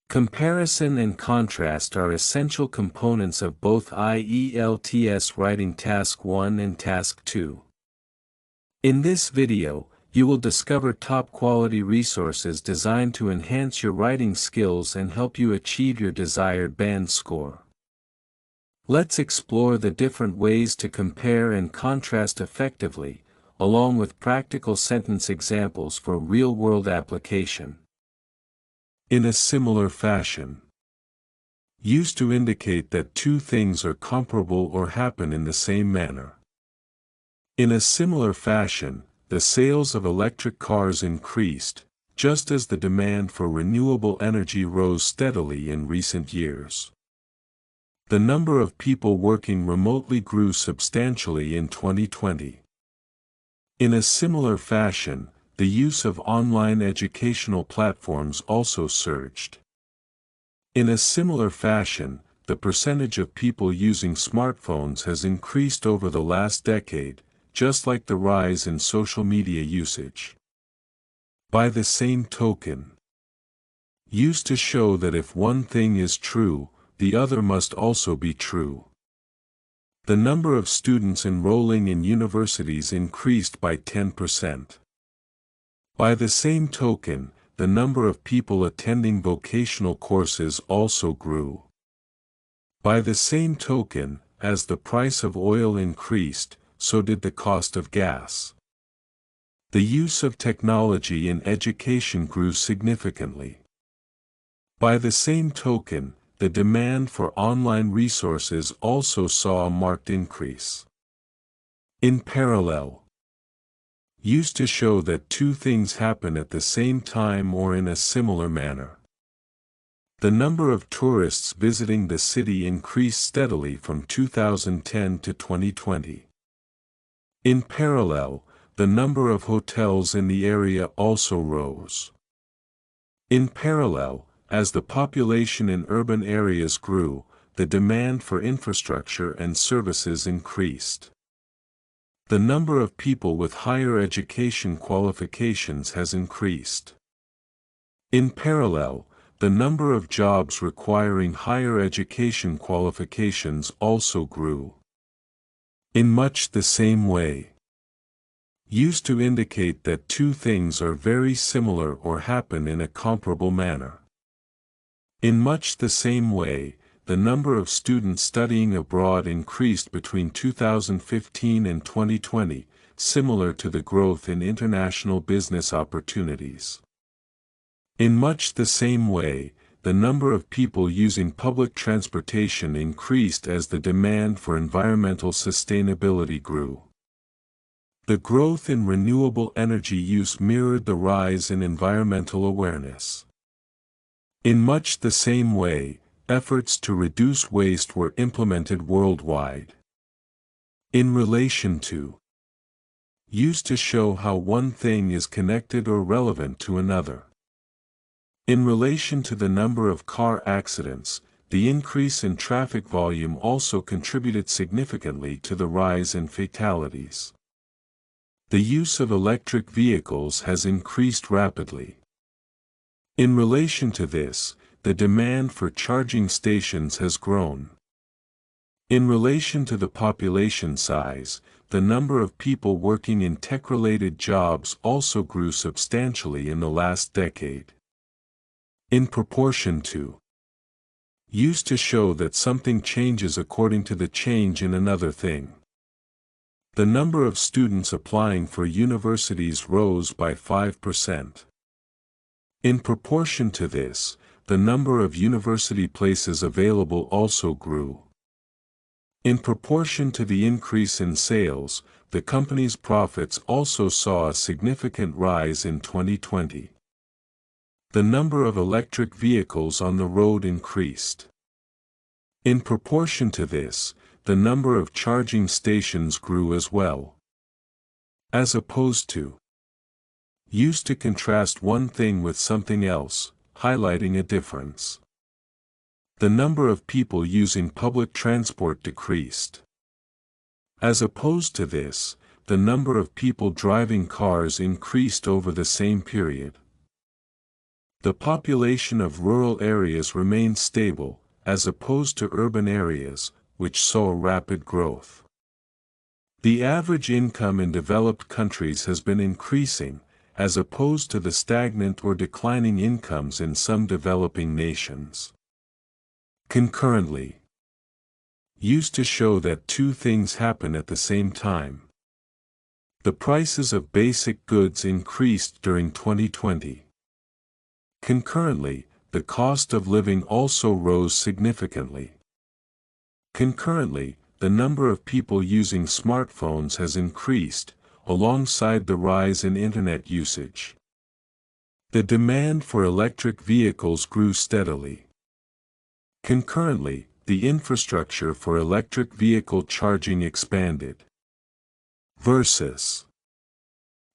Comparison and contrast are essential components of both IELTS Writing Task 1 and Task 2. In this video, you will discover top-quality resources designed to enhance your writing skills and help you achieve your desired band score. Let's explore the different ways to compare and contrast effectively, along with practical sentence examples for real-world application. In a similar fashion. Used to indicate that two things are comparable or happen in the same manner. In a similar fashion, the sales of electric cars increased, just as the demand for renewable energy rose steadily in recent years. The number of people working remotely grew substantially in 2020. In a similar fashion, the use of online educational platforms also surged. In a similar fashion, the percentage of people using smartphones has increased over the last decade, just like the rise in social media usage. By the same token, used to show that if one thing is true, the other must also be true. The number of students enrolling in universities increased by 10%. By the same token, the number of people attending vocational courses also grew. By the same token, as the price of oil increased, so did the cost of gas. The use of technology in education grew significantly. By the same token, the demand for online resources also saw a marked increase. In parallel, used to show that two things happen at the same time or in a similar manner. The number of tourists visiting the city increased steadily from 2010 to 2020. In parallel, the number of hotels in the area also rose. In parallel, as the population in urban areas grew, the demand for infrastructure and services increased. The number of people with higher education qualifications has increased. In parallel, the number of jobs requiring higher education qualifications also grew. In much the same way. Used to indicate that two things are very similar or happen in a comparable manner. In much the same way, the number of students studying abroad increased between 2015 and 2020, similar to the growth in international business opportunities. In much the same way, the number of people using public transportation increased as the demand for environmental sustainability grew. The growth in renewable energy use mirrored the rise in environmental awareness. In much the same way, efforts to reduce waste were implemented worldwide. In relation to, used to show how one thing is connected or relevant to another. In relation to the number of car accidents, the increase in traffic volume also contributed significantly to the rise in fatalities. The use of electric vehicles has increased rapidly. In relation to this, the demand for charging stations has grown. In relation to the population size, the number of people working in tech-related jobs also grew substantially in the last decade. In proportion to, used to show that something changes according to the change in another thing. The number of students applying for universities rose by 5%. In proportion to this, the number of university places available also grew. In proportion to the increase in sales, the company's profits also saw a significant rise in 2020. The number of electric vehicles on the road increased. In proportion to this, the number of charging stations grew as well. As opposed to, used to contrast one thing with something else, highlighting a difference. The number of people using public transport decreased. As opposed to this, the number of people driving cars increased over the same period. The population of rural areas remained stable, as opposed to urban areas, which saw rapid growth. The average income in developed countries has been increasing, as opposed to the stagnant or declining incomes in some developing nations. Concurrently. Used to show that two things happen at the same time. The prices of basic goods increased during 2020. Concurrently, the cost of living also rose significantly. Concurrently, the number of people using smartphones has increased, alongside the rise in internet usage. The demand for electric vehicles grew steadily. Concurrently, the infrastructure for electric vehicle charging expanded. Versus.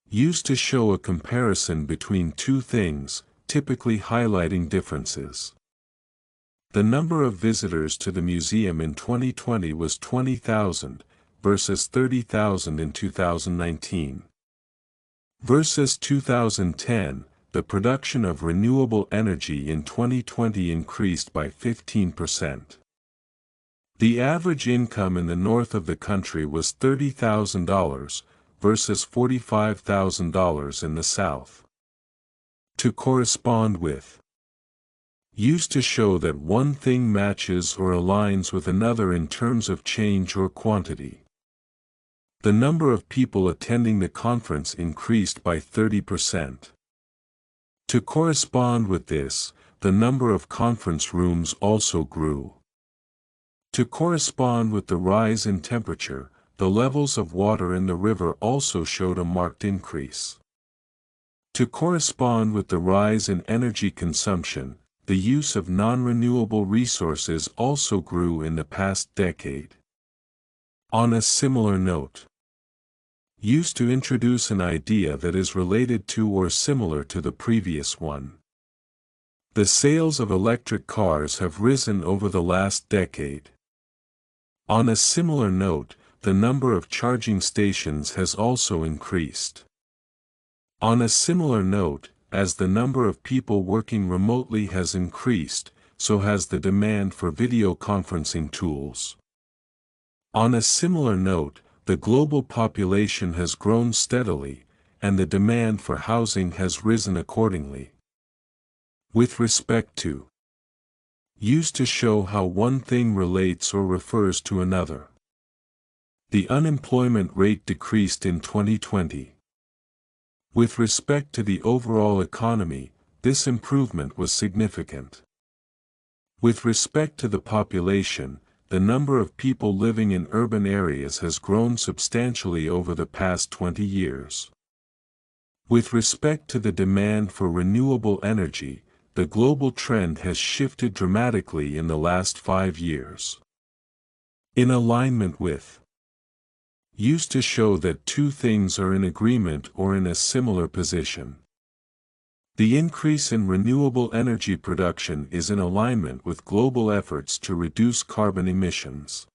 Used to show a comparison between two things, typically highlighting differences. The number of visitors to the museum in 2020 was 20,000, versus 30,000 in 2019. Versus 2010, the production of renewable energy in 2020 increased by 15%. The average income in the north of the country was $30,000, versus $45,000 in the south. To correspond with. Used to show that one thing matches or aligns with another in terms of change or quantity. The number of people attending the conference increased by 30%. To correspond with this, the number of conference rooms also grew. To correspond with the rise in temperature, the levels of water in the river also showed a marked increase. To correspond with the rise in energy consumption, the use of non-renewable resources also grew in the past decade. On a similar note, used to introduce an idea that is related to or similar to the previous one. The sales of electric cars have risen over the last decade. On a similar note, the number of charging stations has also increased. On a similar note, as the number of people working remotely has increased, so has the demand for video conferencing tools. On a similar note, the global population has grown steadily, and the demand for housing has risen accordingly. With respect to. Used to show how one thing relates or refers to another. The unemployment rate decreased in 2020. With respect to the overall economy, this improvement was significant. With respect to the population, the number of people living in urban areas has grown substantially over the past 20 years. With respect to the demand for renewable energy, the global trend has shifted dramatically in the last 5 years. In alignment with. Used to show that two things are in agreement or in a similar position. The increase in renewable energy production is in alignment with global efforts to reduce carbon emissions.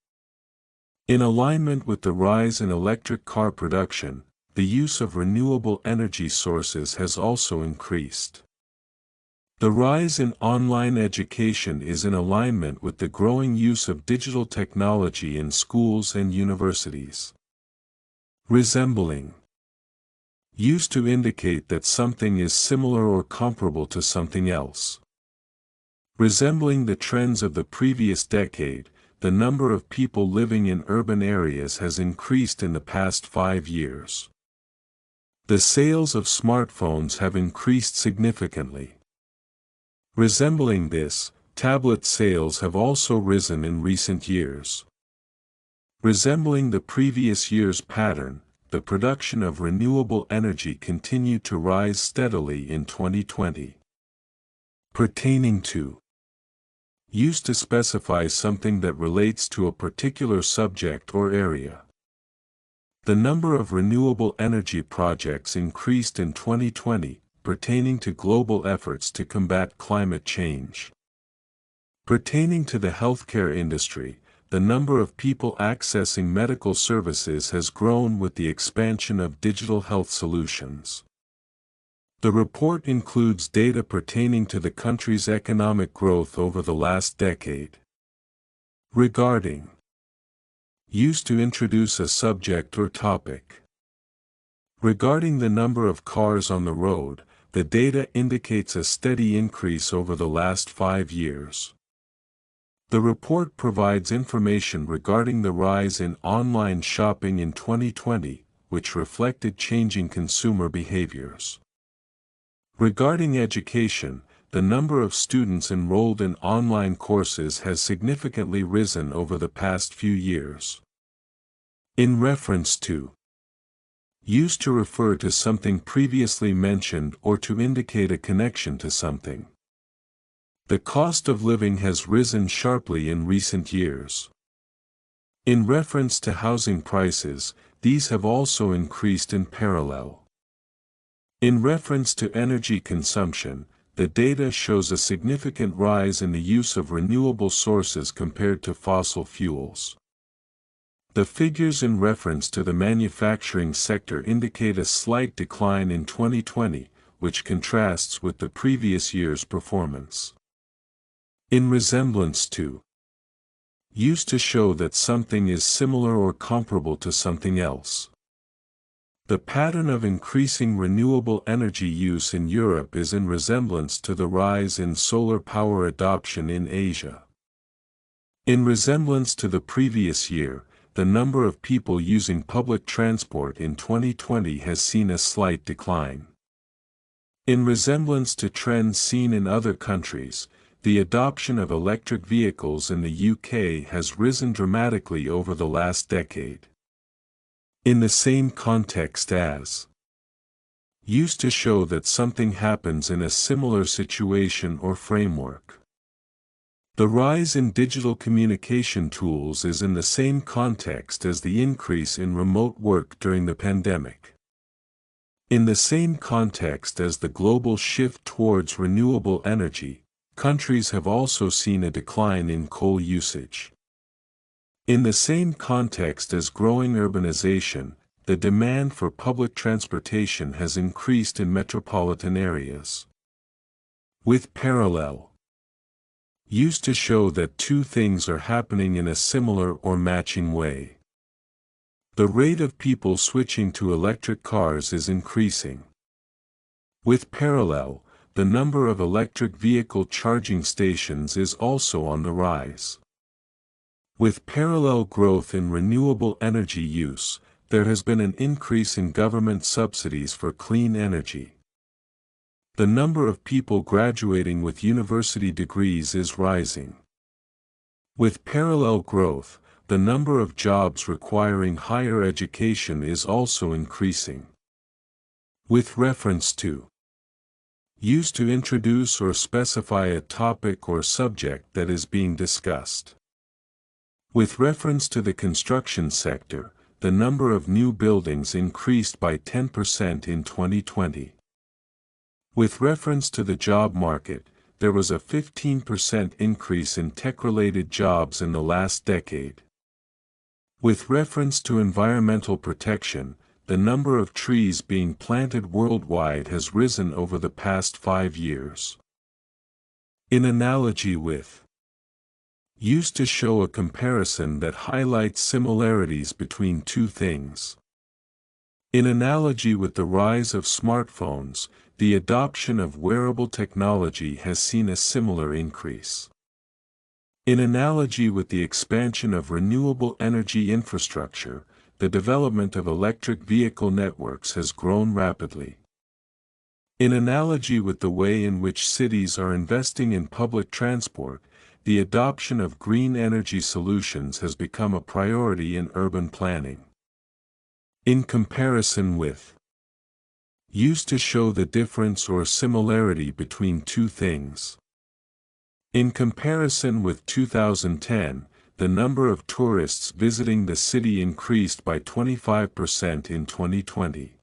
In alignment with the rise in electric car production, the use of renewable energy sources has also increased. The rise in online education is in alignment with the growing use of digital technology in schools and universities. Resembling. Used to indicate that something is similar or comparable to something else. Resembling the trends of the previous decade, the number of people living in urban areas has increased in the past 5 years. The sales of smartphones have increased significantly. Resembling this, tablet sales have also risen in recent years. Resembling the previous year's pattern, the production of renewable energy continued to rise steadily in 2020. Pertaining to. Used to specify something that relates to a particular subject or area. The number of renewable energy projects increased in 2020, pertaining to global efforts to combat climate change. Pertaining to the healthcare industry, the number of people accessing medical services has grown with the expansion of digital health solutions. The report includes data pertaining to the country's economic growth over the last decade. Regarding. Used to introduce a subject or topic. Regarding the number of cars on the road, the data indicates a steady increase over the last 5 years. The report provides information regarding the rise in online shopping in 2020, which reflected changing consumer behaviors. Regarding education, the number of students enrolled in online courses has significantly risen over the past few years. In reference to. Used to refer to something previously mentioned or to indicate a connection to something. The cost of living has risen sharply in recent years. In reference to housing prices, these have also increased in parallel. In reference to energy consumption, the data shows a significant rise in the use of renewable sources compared to fossil fuels. The figures in reference to the manufacturing sector indicate a slight decline in 2020, which contrasts with the previous year's performance. In resemblance to. Used to show that something is similar or comparable to something else. The pattern of increasing renewable energy use in Europe is in resemblance to the rise in solar power adoption in Asia. In resemblance to the previous year, the number of people using public transport in 2020 has seen a slight decline. In resemblance to trends seen in other countries, the adoption of electric vehicles in the UK has risen dramatically over the last decade. In the same context as. Used to show that something happens in a similar situation or framework. The rise in digital communication tools is in the same context as the increase in remote work during the pandemic. In the same context as the global shift towards renewable energy, countries have also seen a decline in coal usage. In the same context as growing urbanization, the demand for public transportation has increased in metropolitan areas. With parallel. Used to show that two things are happening in a similar or matching way. The rate of people switching to electric cars is increasing. With parallel, the number of electric vehicle charging stations is also on the rise. With parallel growth in renewable energy use, there has been an increase in government subsidies for clean energy. The number of people graduating with university degrees is rising. With parallel growth, the number of jobs requiring higher education is also increasing. With reference to. Used to introduce or specify a topic or subject that is being discussed. With reference to the construction sector, the number of new buildings increased by 10% in 2020. With reference to the job market, there was a 15% increase in tech-related jobs in the last decade. With reference to environmental protection, the number of trees being planted worldwide has risen over the past 5 years. In analogy with. Used to show a comparison that highlights similarities between two things. In analogy with the rise of smartphones, the adoption of wearable technology has seen a similar increase. In analogy with the expansion of renewable energy infrastructure, the development of electric vehicle networks has grown rapidly. In analogy with the way in which cities are investing in public transport, the adoption of green energy solutions has become a priority in urban planning. In comparison with. Used to show the difference or similarity between two things. In comparison with 2010, the number of tourists visiting the city increased by 25% in 2020.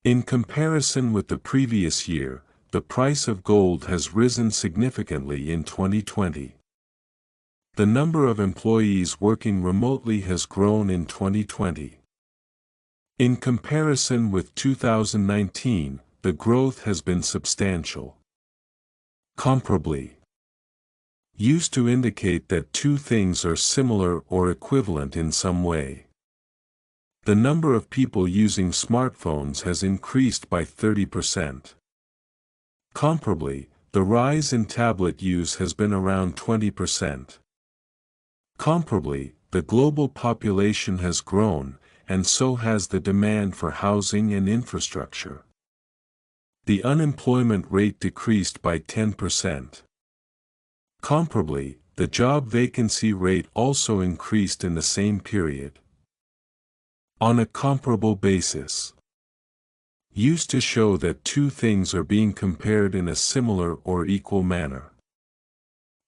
In comparison with the previous year, the price of gold has risen significantly in 2020. The number of employees working remotely has grown in 2020. In comparison with 2019, the growth has been substantial. Comparably. Used to indicate that two things are similar or equivalent in some way. The number of people using smartphones has increased by 30%. Comparably, the rise in tablet use has been around 20%. Comparably, the global population has grown, and so has the demand for housing and infrastructure. The unemployment rate decreased by 10%. Comparably, the job vacancy rate also increased in the same period. On a comparable basis. Used to show that two things are being compared in a similar or equal manner.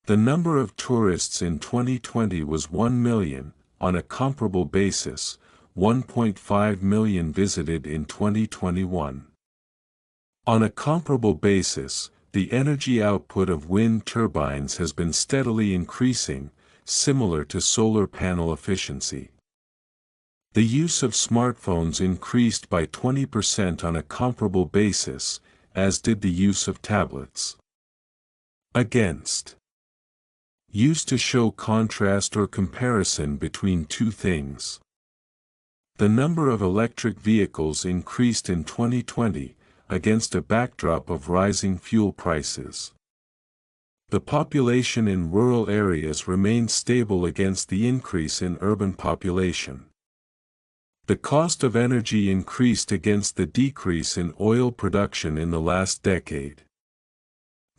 The number of tourists in 2020 was 1 million, on a comparable basis, 1.5 million visited in 2021. On a comparable basis, the energy output of wind turbines has been steadily increasing, similar to solar panel efficiency. The use of smartphones increased by 20% on a comparable basis, as did the use of tablets. Against. Used to show contrast or comparison between two things. The number of electric vehicles increased in 2020, against a backdrop of rising fuel prices. The population in rural areas remained stable against the increase in urban population. The cost of energy increased against the decrease in oil production in the last decade.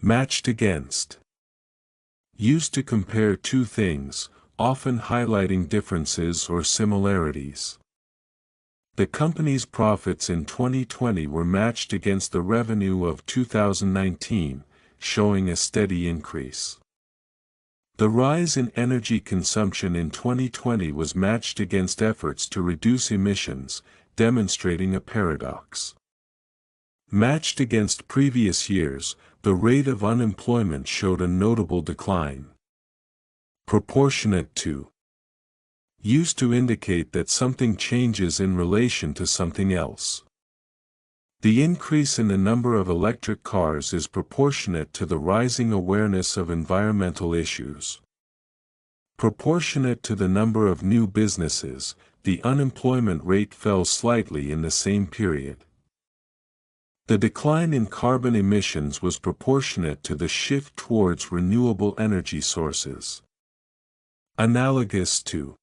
Matched against. Used to compare two things, often highlighting differences or similarities. The company's profits in 2020 were matched against the revenue of 2019, showing a steady increase. The rise in energy consumption in 2020 was matched against efforts to reduce emissions, demonstrating a paradox. Matched against previous years, the rate of unemployment showed a notable decline. Proportionate to. Used to indicate that something changes in relation to something else. The increase in the number of electric cars is proportionate to the rising awareness of environmental issues. Proportionate to the number of new businesses, the unemployment rate fell slightly in the same period. The decline in carbon emissions was proportionate to the shift towards renewable energy sources. Analogous to.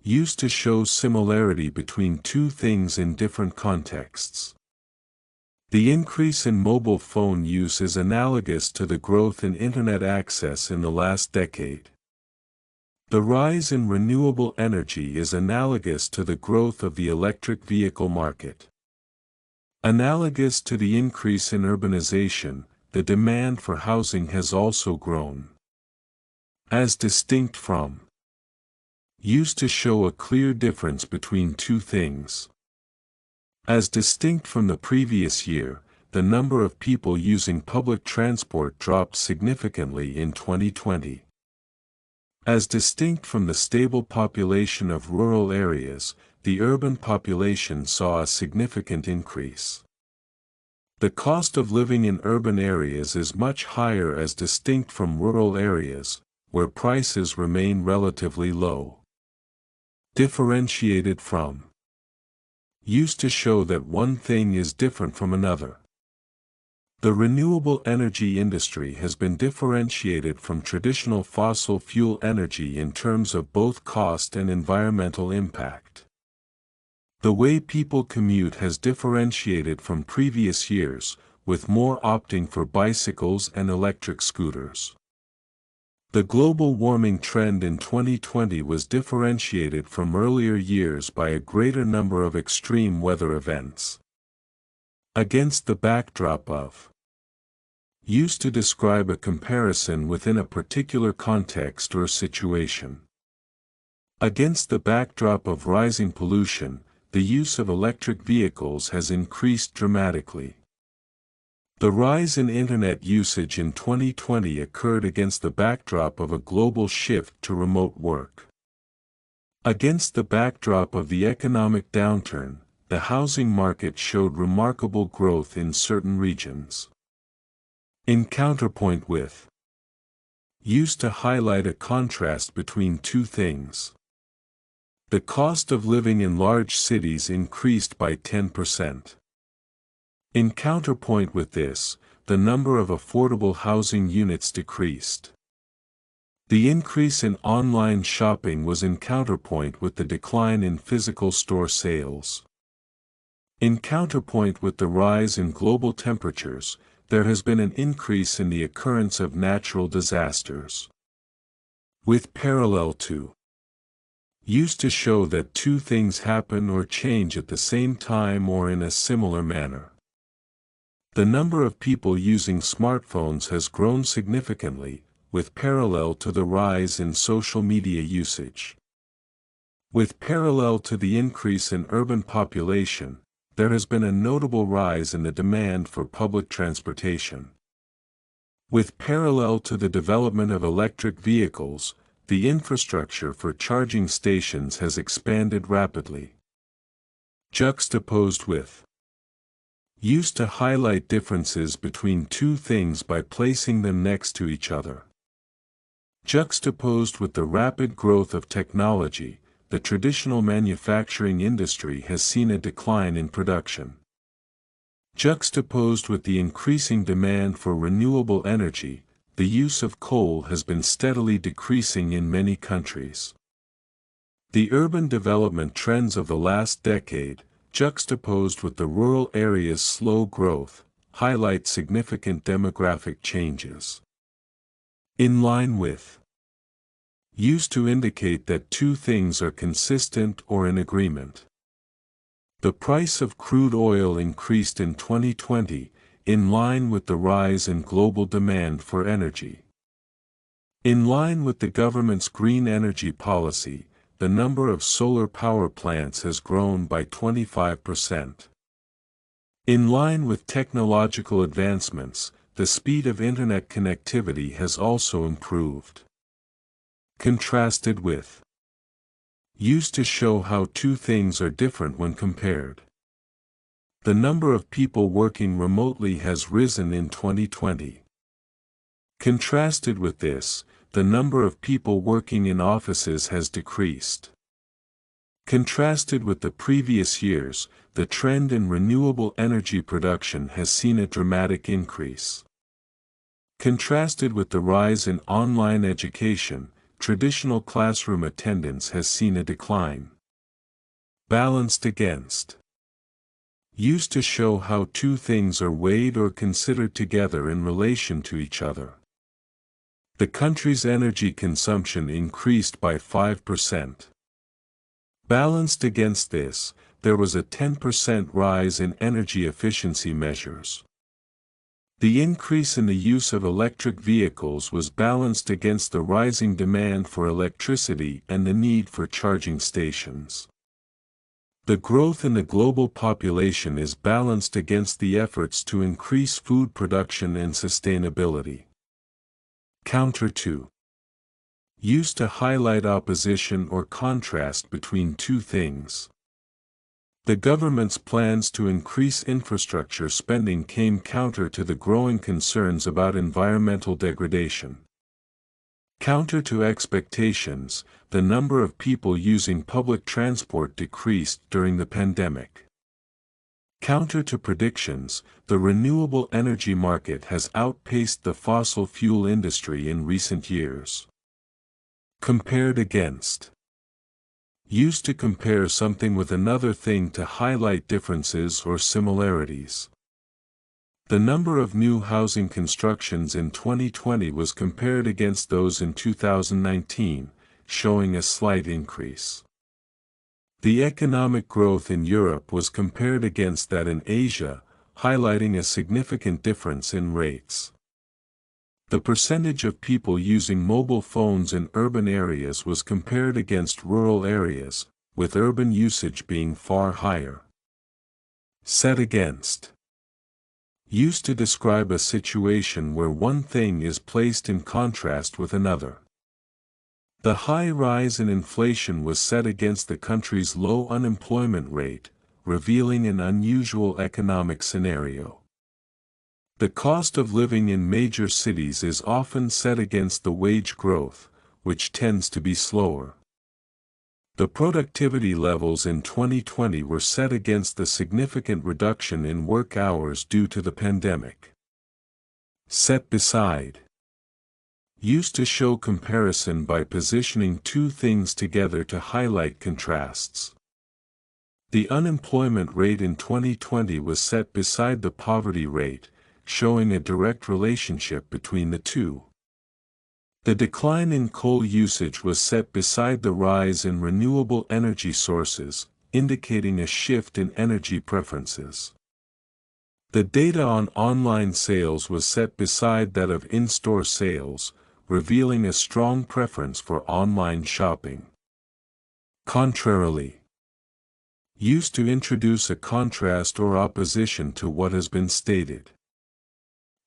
Used to show similarity between two things in different contexts. The increase in mobile phone use is analogous to the growth in internet access in the last decade. The rise in renewable energy is analogous to the growth of the electric vehicle market. Analogous to the increase in urbanization, the demand for housing has also grown. As distinct from. Used to show a clear difference between two things. As distinct from the previous year, the number of people using public transport dropped significantly in 2020. As distinct from the stable population of rural areas, the urban population saw a significant increase. The cost of living in urban areas is much higher as distinct from rural areas, where prices remain relatively low. Differentiated from. Used to show that one thing is different from another. The renewable energy industry has been differentiated from traditional fossil fuel energy in terms of both cost and environmental impact. The way people commute has differentiated from previous years, with more opting for bicycles and electric scooters. The global warming trend in 2020 was differentiated from earlier years by a greater number of extreme weather events. Against the backdrop of. Used to describe a comparison within a particular context or situation. Against the backdrop of rising pollution, the use of electric vehicles has increased dramatically. The rise in internet usage in 2020 occurred against the backdrop of a global shift to remote work. Against the backdrop of the economic downturn, the housing market showed remarkable growth in certain regions. In Counterpoint with, used to highlight a contrast between two things. The cost of living in large cities increased by 10%. In Counterpoint with this, the number of affordable housing units decreased. The increase in online shopping was in counterpoint with the decline in physical store sales. In counterpoint with the rise in global temperatures, there has been an increase in the occurrence of natural disasters. With parallel to, used to show that two things happen or change at the same time or in a similar manner. The number of people using smartphones has grown significantly, with parallel to the rise in social media usage. With parallel to the increase in urban population, there has been a notable rise in the demand for public transportation. With parallel to the development of electric vehicles, the infrastructure for charging stations has expanded rapidly. Juxtaposed with, used to highlight differences between two things by placing them next to each other. Juxtaposed with the rapid growth of technology, the traditional manufacturing industry has seen a decline in production. Juxtaposed with the increasing demand for renewable energy, the use of coal has been steadily decreasing in many countries. The urban development trends of the last decade, juxtaposed with the rural areas' slow growth, highlight significant demographic changes. In line with, used to indicate that two things are consistent or in agreement. The price of crude oil increased in 2020, in line with the rise in global demand for energy. In line with the government's green energy policy, the number of solar power plants has grown by 25%. In line with technological advancements, the speed of internet connectivity has also improved. Contrasted with, used to show how two things are different when compared. The number of people working remotely has risen in 2020. Contrasted with this, the number of people working in offices has decreased. Contrasted with the previous years, the trend in renewable energy production has seen a dramatic increase. Contrasted with the rise in online education, traditional classroom attendance has seen a decline. Balanced against, used to show how two things are weighed or considered together in relation to each other. The country's energy consumption increased by 5%. Balanced against this, there was a 10% rise in energy efficiency measures. The increase in the use of electric vehicles was balanced against the rising demand for electricity and the need for charging stations. The growth in the global population is balanced against the efforts to increase food production and sustainability. Counter to, used to highlight opposition or contrast between two things. The government's plans to increase infrastructure spending came counter to the growing concerns about environmental degradation. Counter to expectations, the number of people using public transport decreased during the pandemic. Counter to predictions, the renewable energy market has outpaced the fossil fuel industry in recent years. Compared against, used to compare something with another thing to highlight differences or similarities. The number of new housing constructions in 2020 was compared against those in 2019, showing a slight increase. The economic growth in Europe was compared against that in Asia, highlighting a significant difference in rates. The percentage of people using mobile phones in urban areas was compared against rural areas, with urban usage being far higher. Set against, used to describe a situation where one thing is placed in contrast with another. The high rise in inflation was set against the country's low unemployment rate, revealing an unusual economic scenario. The cost of living in major cities is often set against the wage growth, which tends to be slower. The productivity levels in 2020 were set against the significant reduction in work hours due to the pandemic. Set beside. Used to show comparison by positioning two things together to highlight contrasts. The unemployment rate in 2020 was set beside the poverty rate, showing a direct relationship between the two. The decline in coal usage was set beside the rise in renewable energy sources, indicating a shift in energy preferences. The data on online sales was set beside that of in-store sales, revealing a strong preference for online shopping. Contrarily. Used to introduce a contrast or opposition to what has been stated.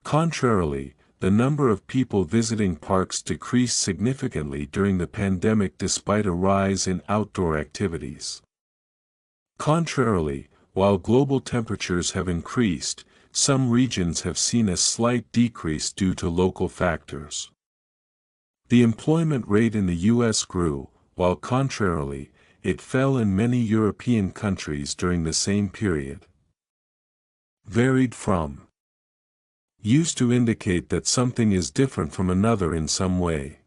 Contrarily, the number of people visiting parks decreased significantly during the pandemic despite a rise in outdoor activities. Contrarily, while global temperatures have increased, some regions have seen a slight decrease due to local factors. The employment rate in the U.S. grew, while contrarily, it fell in many European countries during the same period. Varied from. Used to indicate that something is different from another in some way.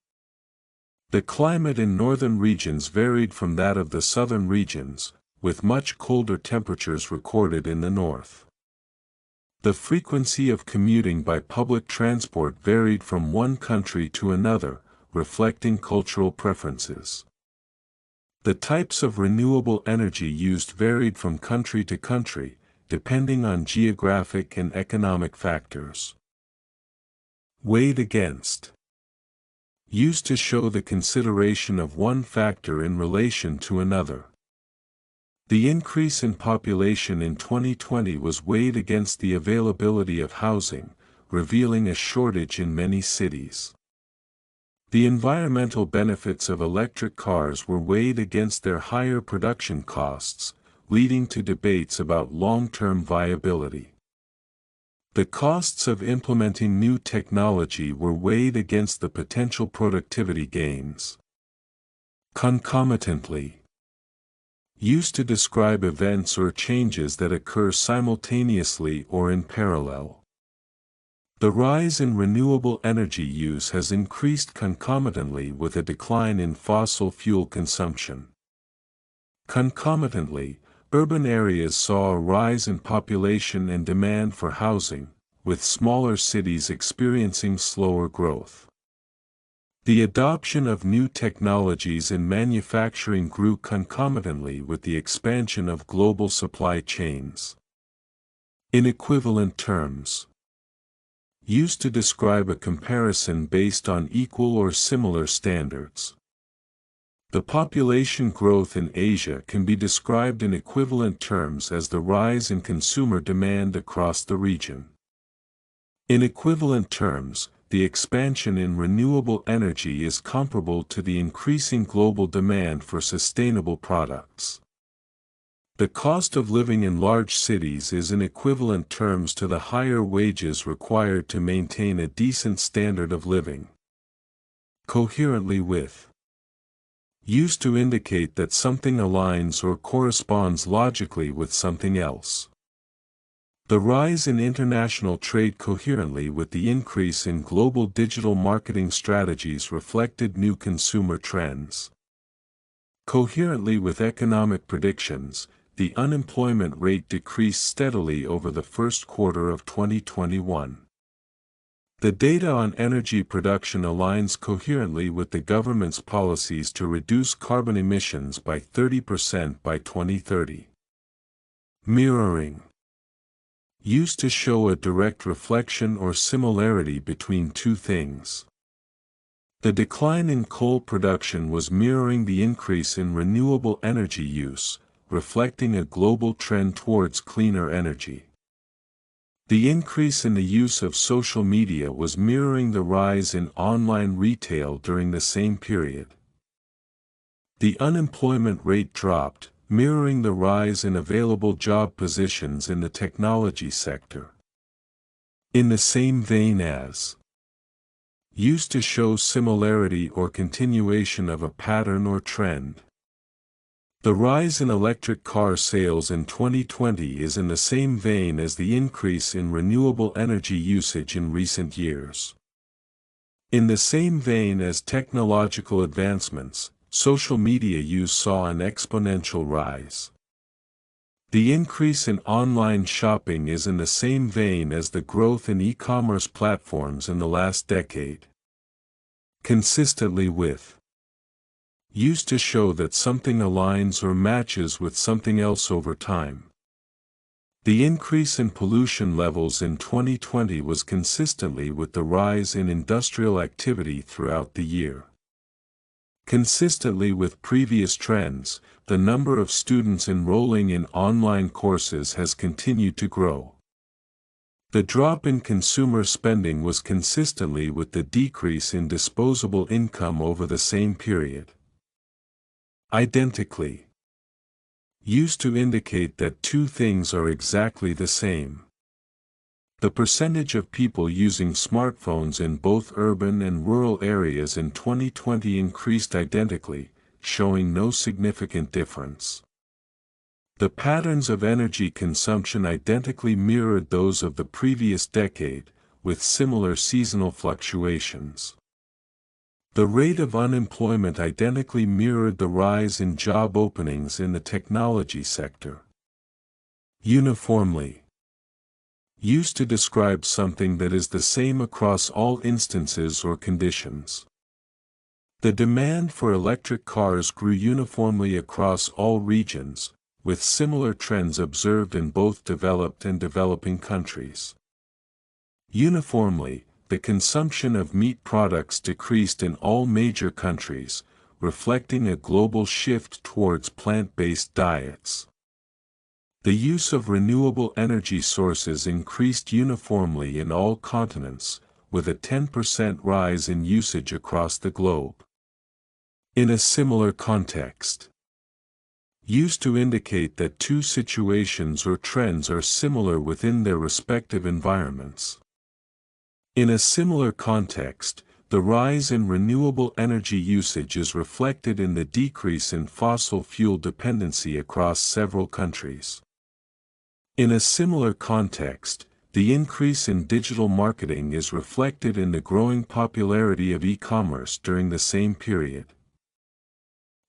The climate in northern regions varied from that of the southern regions, with much colder temperatures recorded in the north. The frequency of commuting by public transport varied from one country to another, reflecting cultural preferences. The types of renewable energy used varied from country to country, depending on geographic and economic factors. Weighed against. Used to show the consideration of one factor in relation to another. The increase in population in 2020 was weighed against the availability of housing, revealing a shortage in many cities. The environmental benefits of electric cars were weighed against their higher production costs, leading to debates about long-term viability. The costs of implementing new technology were weighed against the potential productivity gains. Concomitantly. Used to describe events or changes that occur simultaneously or in parallel. The rise in renewable energy use has increased concomitantly with a decline in fossil fuel consumption. Concomitantly, urban areas saw a rise in population and demand for housing, with smaller cities experiencing slower growth. The adoption of new technologies in manufacturing grew concomitantly with the expansion of global supply chains. In equivalent terms. Used to describe a comparison based on equal or similar standards. The population growth in Asia can be described in equivalent terms as the rise in consumer demand across the region. In equivalent terms, the expansion in renewable energy is comparable to the increasing global demand for sustainable products. The cost of living in large cities is in equivalent terms to the higher wages required to maintain a decent standard of living. Coherently with. Used to indicate that something aligns or corresponds logically with something else. The rise in international trade coherently with the increase in global digital marketing strategies reflected new consumer trends. Coherently with economic predictions, the unemployment rate decreased steadily over the first quarter of 2021. The data on energy production aligns coherently with the government's policies to reduce carbon emissions by 30% by 2030. Mirroring. Used to show a direct reflection or similarity between two things. The decline in coal production was mirroring the increase in renewable energy use, reflecting a global trend towards cleaner energy. The increase in the use of social media was mirroring the rise in online retail during the same period. The unemployment rate dropped, mirroring the rise in available job positions in the technology sector. In the same vein as. Used to show similarity or continuation of a pattern or trend. The rise in electric car sales in 2020 is in the same vein as the increase in renewable energy usage in recent years. In the same vein as technological advancements, social media use saw an exponential rise. The increase in online shopping is in the same vein as the growth in e-commerce platforms in the last decade. Consistently with. Used to show that something aligns or matches with something else over time. The increase in pollution levels in 2020 was consistently with the rise in industrial activity throughout the year. Consistently with previous trends, the number of students enrolling in online courses has continued to grow. The drop in consumer spending was consistently with the decrease in disposable income over the same period. Identically. Used to indicate that two things are exactly the same. The percentage of people using smartphones in both urban and rural areas in 2020 increased identically, showing no significant difference. The patterns of energy consumption identically mirrored those of the previous decade, with similar seasonal fluctuations. The rate of unemployment identically mirrored the rise in job openings in the technology sector. Uniformly. Used to describe something that is the same across all instances or conditions. The demand for electric cars grew uniformly across all regions, with similar trends observed in both developed and developing countries. Uniformly, the consumption of meat products decreased in all major countries, reflecting a global shift towards plant-based diets. The use of renewable energy sources increased uniformly in all continents, with a 10% rise in usage across the globe. In a similar context. Used to indicate that two situations or trends are similar within their respective environments. In a similar context, the rise in renewable energy usage is reflected in the decrease in fossil fuel dependency across several countries. In a similar context, the increase in digital marketing is reflected in the growing popularity of e-commerce during the same period.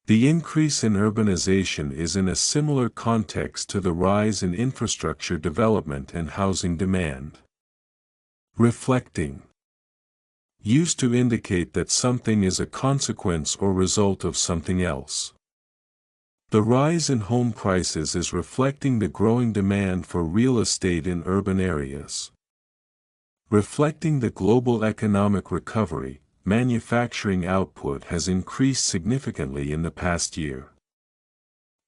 The increase in urbanization is in a similar context to the rise in infrastructure development and housing demand. Reflecting. Used to indicate that something is a consequence or result of something else. The rise in home prices is reflecting the growing demand for real estate in urban areas. Reflecting the global economic recovery, manufacturing output has increased significantly in the past year.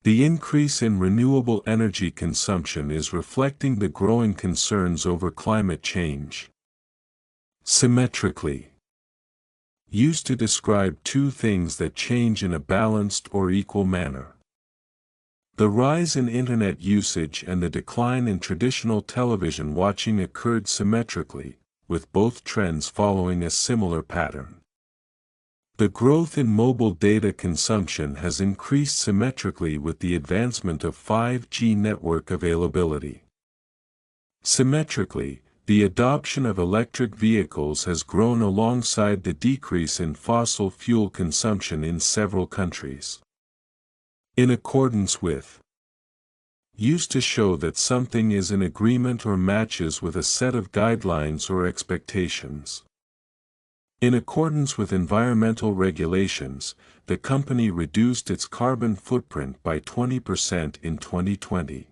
The increase in renewable energy consumption is reflecting the growing concerns over climate change. Symmetrically. Used to describe two things that change in a balanced or equal manner. The rise in internet usage and the decline in traditional television watching occurred symmetrically, with both trends following a similar pattern. The growth in mobile data consumption has increased symmetrically with the advancement of 5G network availability. Symmetrically, the adoption of electric vehicles has grown alongside the decrease in fossil fuel consumption in several countries. In accordance with. Used to show that something is in agreement or matches with a set of guidelines or expectations. In accordance with environmental regulations, the company reduced its carbon footprint by 20% in 2020.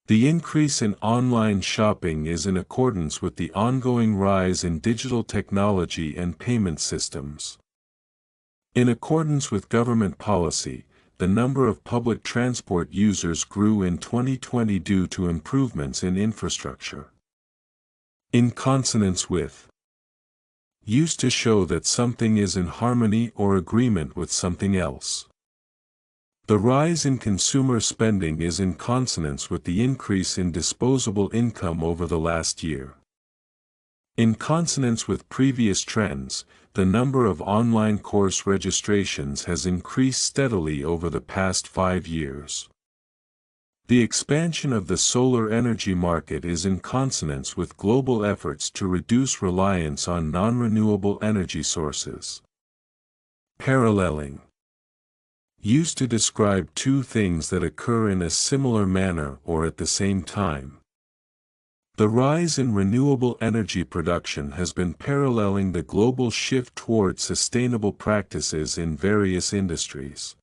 The increase in online shopping is in accordance with the ongoing rise in digital technology and payment systems. In accordance with government policy, the number of public transport users grew in 2020 due to improvements in infrastructure. In consonance with. Used to show that something is in harmony or agreement with something else. The rise in consumer spending is in consonance with the increase in disposable income over the last year. In consonance with previous trends, the number of online course registrations has increased steadily over the past 5 years. The expansion of the solar energy market is in consonance with global efforts to reduce reliance on non-renewable energy sources. Paralleling. Used to describe two things that occur in a similar manner or at the same time. The rise in renewable energy production has been paralleling the global shift toward sustainable practices in various industries.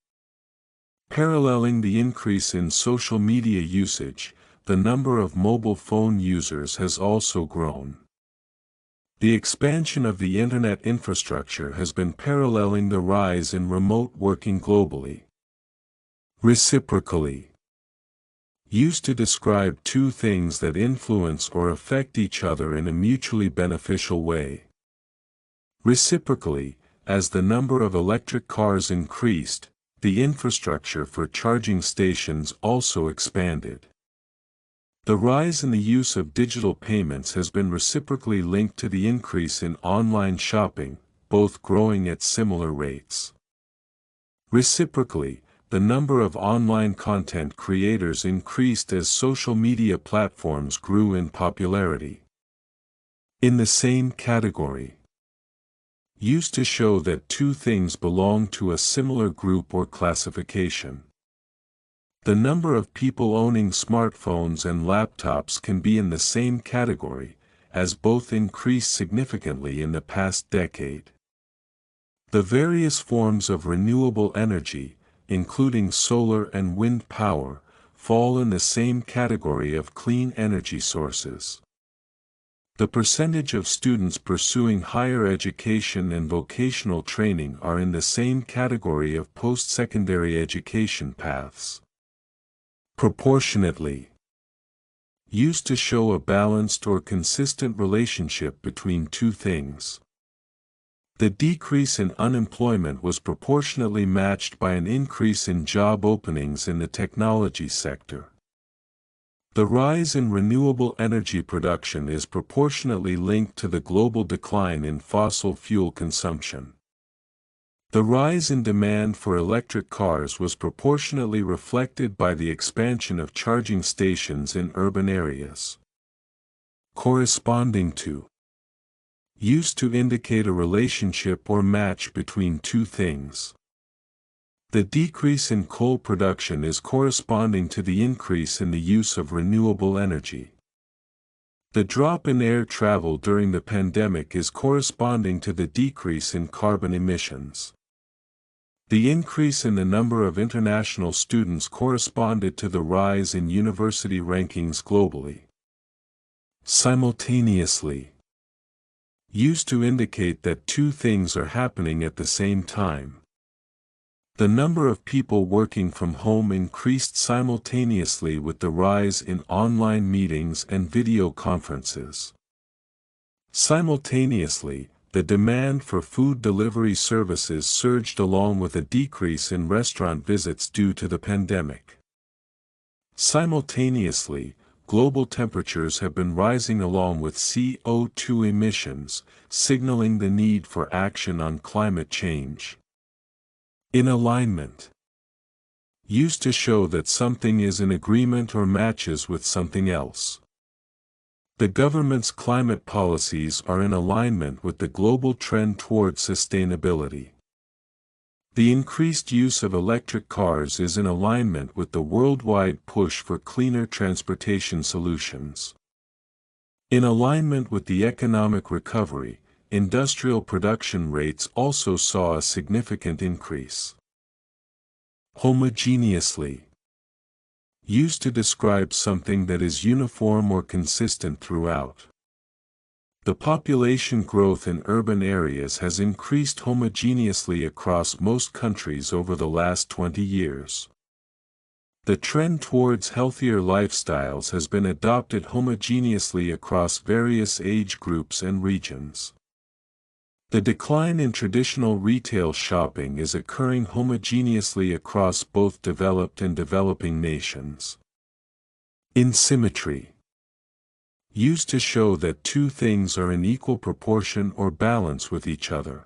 Paralleling the increase in social media usage, the number of mobile phone users has also grown. The expansion of the Internet infrastructure has been paralleling the rise in remote working globally. Reciprocally. Used to describe two things that influence or affect each other in a mutually beneficial way. Reciprocally, as the number of electric cars increased, the infrastructure for charging stations also expanded. The rise in the use of digital payments has been reciprocally linked to the increase in online shopping, both growing at similar rates. Reciprocally, the number of online content creators increased as social media platforms grew in popularity. In the same category. Used to show that two things belong to a similar group or classification. The number of people owning smartphones and laptops can be in the same category, as both increased significantly in the past decade. The various forms of renewable energy, including solar and wind power, fall in the same category of clean energy sources. The percentage of students pursuing higher education and vocational training are in the same category of post-secondary education paths. Proportionately. Used to show a balanced or consistent relationship between two things. The decrease in unemployment was proportionately matched by an increase in job openings in the technology sector. The rise in renewable energy production is proportionately linked to the global decline in fossil fuel consumption. The rise in demand for electric cars was proportionately reflected by the expansion of charging stations in urban areas. Corresponding to. Used to indicate a relationship or match between two things. The decrease in coal production is corresponding to the increase in the use of renewable energy. The drop in air travel during the pandemic is corresponding to the decrease in carbon emissions. The increase in the number of international students corresponded to the rise in university rankings globally. Simultaneously. Used to indicate that two things are happening at the same time. The number of people working from home increased simultaneously with the rise in online meetings and video conferences. Simultaneously, the demand for food delivery services surged along with a decrease in restaurant visits due to the pandemic. Simultaneously, global temperatures have been rising along with CO2 emissions, signaling the need for action on climate change. In alignment. Used to show that something is in agreement or matches with something else. The government's climate policies are in alignment with the global trend toward sustainability. The increased use of electric cars is in alignment with the worldwide push for cleaner transportation solutions. In alignment with the economic recovery, industrial production rates also saw a significant increase. Homogeneously. Used to describe something that is uniform or consistent throughout. The population growth in urban areas has increased homogeneously across most countries over the last 20 years. The trend towards healthier lifestyles has been adopted homogeneously across various age groups and regions. The decline in traditional retail shopping is occurring homogeneously across both developed and developing nations. Asymmetry. Used to show that two things are in equal proportion or balance with each other.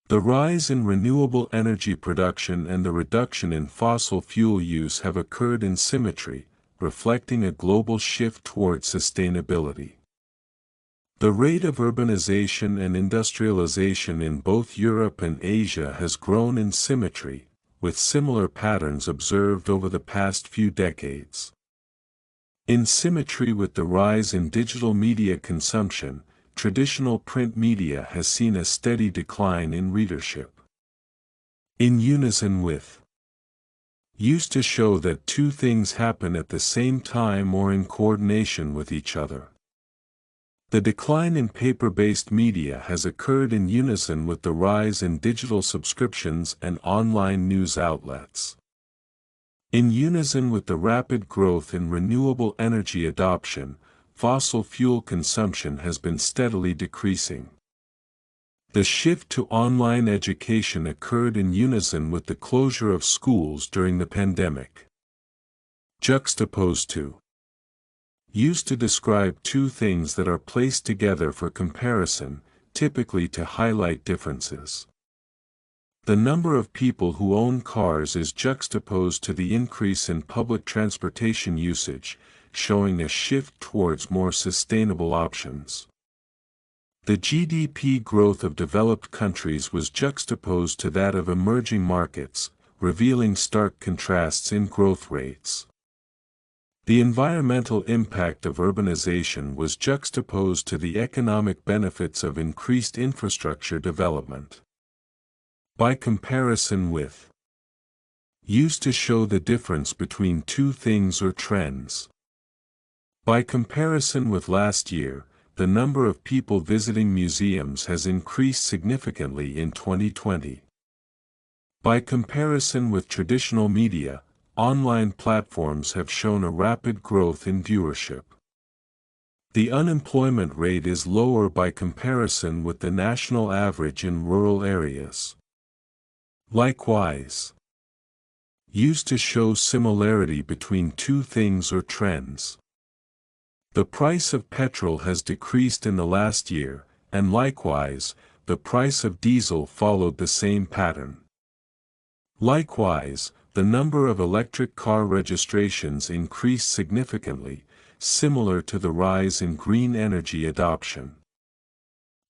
The rise in renewable energy production and the reduction in fossil fuel use have occurred in symmetry, reflecting a global shift toward sustainability. The rate of urbanization and industrialization in both Europe and Asia has grown in symmetry, with similar patterns observed over the past few decades. In symmetry with the rise in digital media consumption, traditional print media has seen a steady decline in readership. In unison with. Used to show that two things happen at the same time or in coordination with each other. The decline in paper-based media has occurred in unison with the rise in digital subscriptions and online news outlets. In unison with the rapid growth in renewable energy adoption, fossil fuel consumption has been steadily decreasing. The shift to online education occurred in unison with the closure of schools during the pandemic. Juxtaposed to. Used to describe two things that are placed together for comparison, typically to highlight differences. The number of people who own cars is juxtaposed to the increase in public transportation usage, showing a shift towards more sustainable options. The GDP growth of developed countries was juxtaposed to that of emerging markets, revealing stark contrasts in growth rates. The environmental impact of urbanization was juxtaposed to the economic benefits of increased infrastructure development. By comparison with. Used to show the difference between two things or trends. By comparison with last year, the number of people visiting museums has increased significantly in 2020. By comparison with traditional media, online platforms have shown a rapid growth in viewership. The unemployment rate is lower by comparison with the national average in rural areas. Likewise. Used to show similarity between two things or trends. The price of petrol has decreased in the last year, and likewise, the price of diesel followed the same pattern. Likewise, the number of electric car registrations increased significantly, similar to the rise in green energy adoption.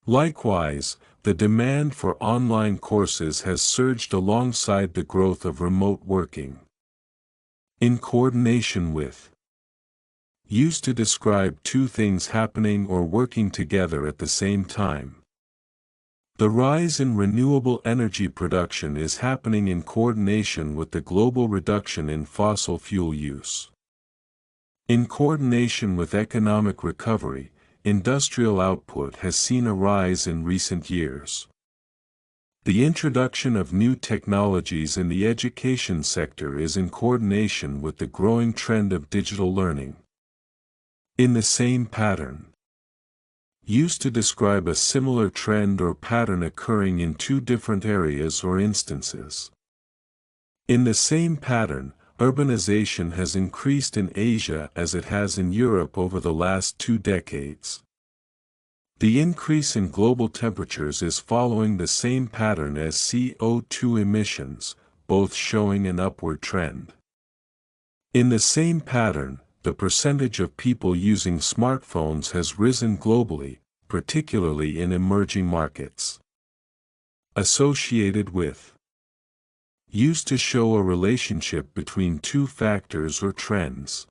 Likewise, the demand for online courses has surged alongside the growth of remote working. In coordination with. Used to describe two things happening or working together at the same time. The rise in renewable energy production is happening in coordination with the global reduction in fossil fuel use. In coordination with economic recovery, industrial output has seen a rise in recent years. The introduction of new technologies in the education sector is in coordination with the growing trend of digital learning. In the same pattern. Used to describe a similar trend or pattern occurring in two different areas or instances. In the same pattern, urbanization has increased in Asia as it has in Europe over the last 2 decades. The increase in global temperatures is following the same pattern as CO2 emissions, both showing an upward trend. In the same pattern, the percentage of people using smartphones has risen globally, particularly in emerging markets. Associated with. Used to show a relationship between two factors or trends.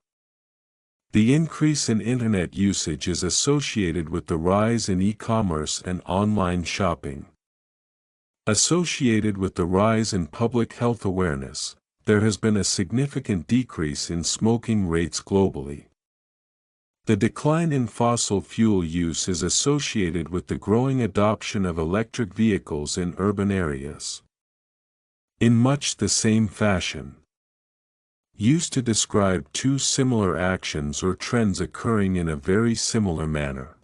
The increase in internet usage is associated with the rise in e-commerce and online shopping. Associated with the rise in public health awareness, there has been a significant decrease in smoking rates globally. The decline in fossil fuel use is associated with the growing adoption of electric vehicles in urban areas. In much the same fashion. Used to describe two similar actions or trends occurring in a very similar manner.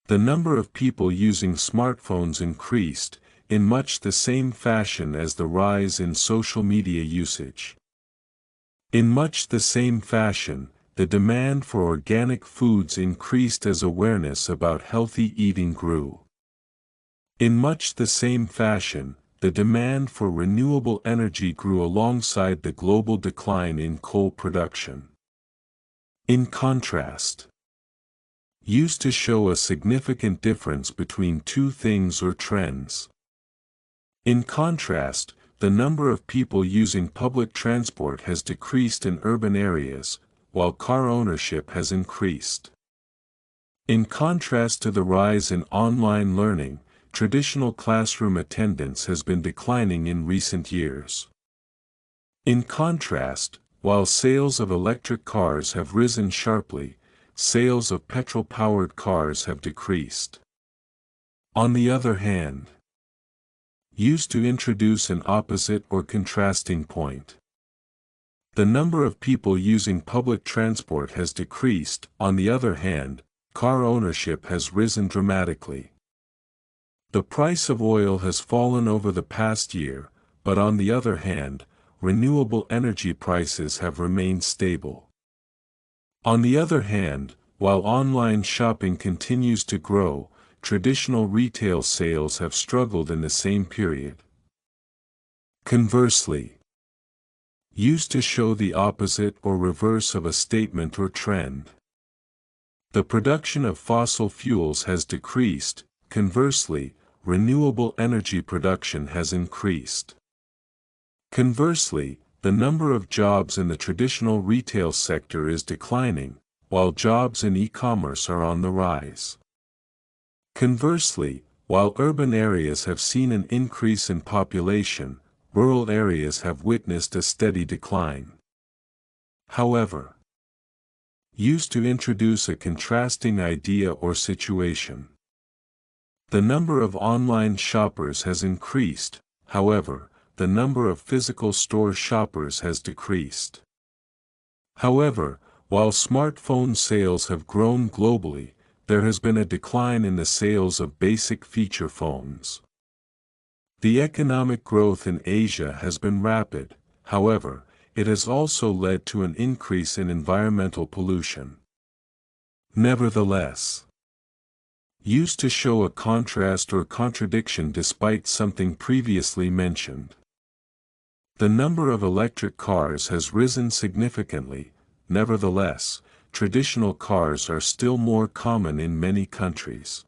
the number of people using smartphones increased, in much the same fashion as the rise in social media usage. In much the same fashion, the demand for organic foods increased as awareness about healthy eating grew. In much the same fashion, the demand for renewable energy grew alongside the global decline in coal production. In contrast, used to show a significant difference between two things or trends. In contrast, the number of people using public transport has decreased in urban areas, while car ownership has increased. In contrast to the rise in online learning, traditional classroom attendance has been declining in recent years. In contrast, while sales of electric cars have risen sharply, sales of petrol-powered cars have decreased. On the other hand, used to introduce an opposite or contrasting point. The number of people using public transport has decreased, on the other hand, car ownership has risen dramatically. The price of oil has fallen over the past year, but on the other hand, renewable energy prices have remained stable. On the other hand, while online shopping continues to grow, traditional retail sales have struggled in the same period. Conversely, used to show the opposite or reverse of a statement or trend. The production of fossil fuels has decreased, conversely, renewable energy production has increased. Conversely, the number of jobs in the traditional retail sector is declining, while jobs in e-commerce are on the rise. Conversely, while urban areas have seen an increase in population, rural areas have witnessed a steady decline. However, used to introduce a contrasting idea or situation. The number of online shoppers has increased, however, the number of physical store shoppers has decreased. However, while smartphone sales have grown globally, there has been a decline in the sales of basic feature phones. The economic growth in Asia has been rapid, however, it has also led to an increase in environmental pollution. Nevertheless, used to show a contrast or contradiction despite something previously mentioned. The number of electric cars has risen significantly, nevertheless, traditional cars are still more common in many countries.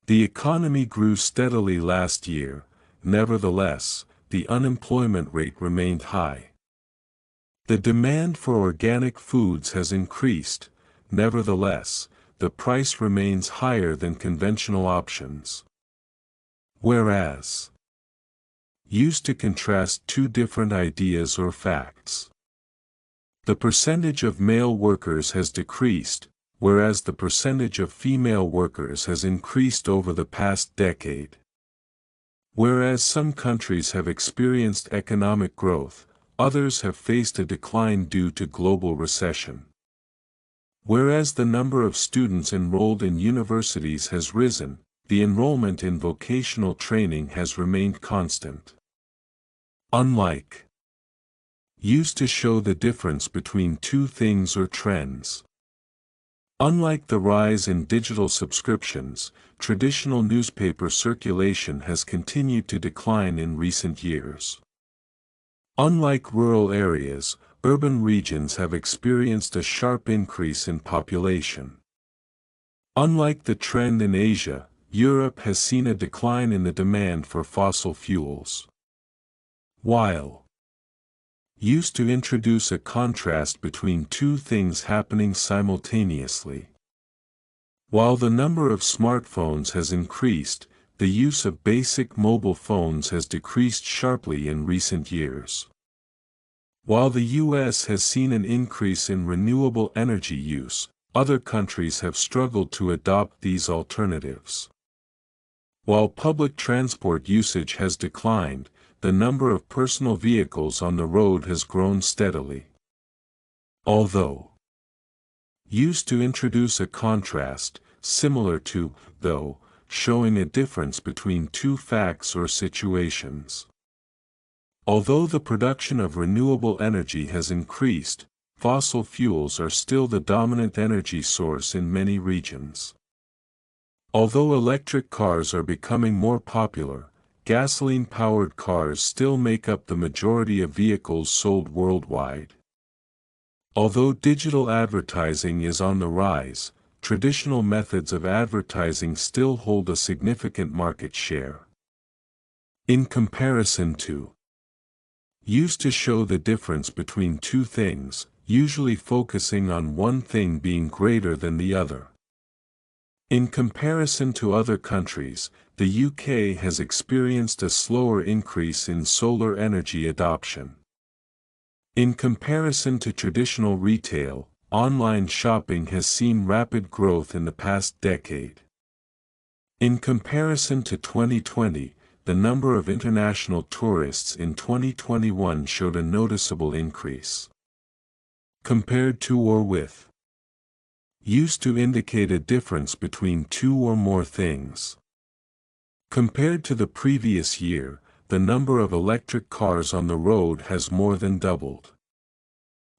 The economy grew steadily last year, nevertheless, the unemployment rate remained high. The demand for organic foods has increased, nevertheless, the price remains higher than conventional options. Whereas, used to contrast two different ideas or facts. The percentage of male workers has decreased, whereas the percentage of female workers has increased over the past decade. Whereas some countries have experienced economic growth, others have faced a decline due to global recession. Whereas the number of students enrolled in universities has risen, the enrollment in vocational training has remained constant. Unlike, used to show the difference between two things or trends. Unlike the rise in digital subscriptions, traditional newspaper circulation has continued to decline in recent years. Unlike rural areas, urban regions have experienced a sharp increase in population. Unlike the trend in Asia, Europe has seen a decline in the demand for fossil fuels. While used to introduce a contrast between two things happening simultaneously. While the number of smartphones has increased, the use of basic mobile phones has decreased sharply in recent years. While the U.S. has seen an increase in renewable energy use, other countries have struggled to adopt these alternatives. While public transport usage has declined, the number of personal vehicles on the road has grown steadily. Although used to introduce a contrast, similar to, though, showing a difference between two facts or situations. Although the production of renewable energy has increased, fossil fuels are still the dominant energy source in many regions. Although electric cars are becoming more popular, gasoline-powered cars still make up the majority of vehicles sold worldwide. Although digital advertising is on the rise, traditional methods of advertising still hold a significant market share. In comparison to, used to show the difference between two things, usually focusing on one thing being greater than the other. In comparison to other countries, the UK has experienced a slower increase in solar energy adoption. In comparison to traditional retail, online shopping has seen rapid growth in the past decade. In comparison to 2020, the number of international tourists in 2021 showed a noticeable increase. Compared to or with, used to indicate a difference between two or more things. Compared to the previous year, the number of electric cars on the road has more than doubled.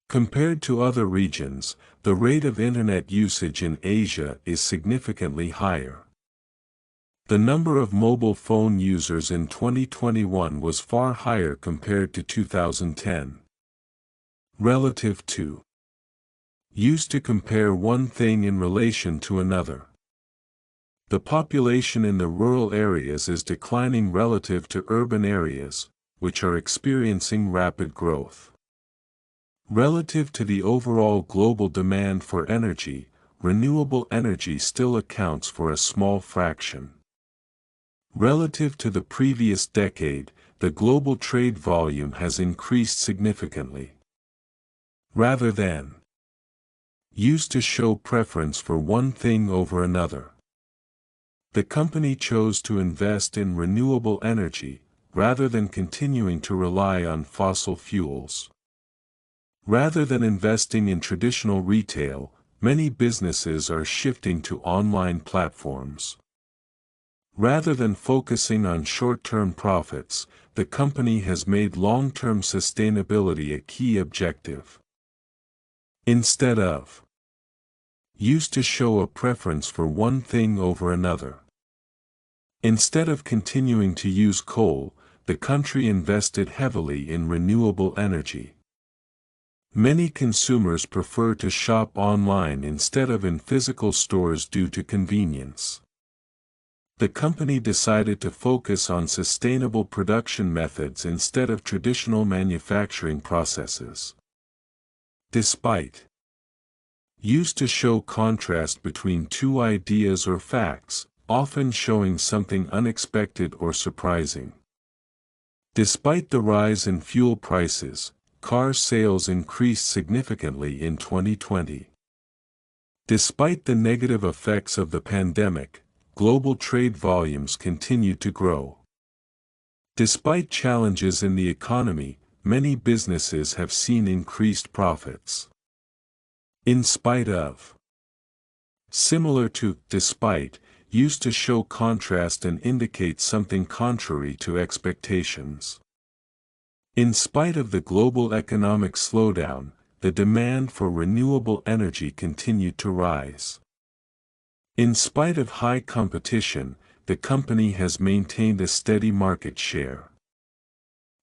Compared to other regions, the rate of internet usage in Asia is significantly higher. The number of mobile phone users in 2021 was far higher compared to 2010. Relative to, used to compare one thing in relation to another. The population in the rural areas is declining relative to urban areas, which are experiencing rapid growth. Relative to the overall global demand for energy, renewable energy still accounts for a small fraction. Relative to the previous decade, the global trade volume has increased significantly. Rather than, used to show preference for one thing over another. The company chose to invest in renewable energy, rather than continuing to rely on fossil fuels. Rather than investing in traditional retail, many businesses are shifting to online platforms. Rather than focusing on short-term profits, the company has made long-term sustainability a key objective. Instead of, used to show a preference for one thing over another. Instead of continuing to use coal, the country invested heavily in renewable energy. Many consumers prefer to shop online instead of in physical stores due to convenience. The company decided to focus on sustainable production methods instead of traditional manufacturing processes. Despite, used to show contrast between two ideas or facts, often showing something unexpected or surprising. Despite the rise in fuel prices, car sales increased significantly in 2020. Despite the negative effects of the pandemic, global trade volumes continued to grow. Despite challenges in the economy, many businesses have seen increased profits. In spite of, similar to, despite, used to show contrast and indicate something contrary to expectations. In spite of the global economic slowdown, the demand for renewable energy continued to rise. In spite of high competition, the company has maintained a steady market share.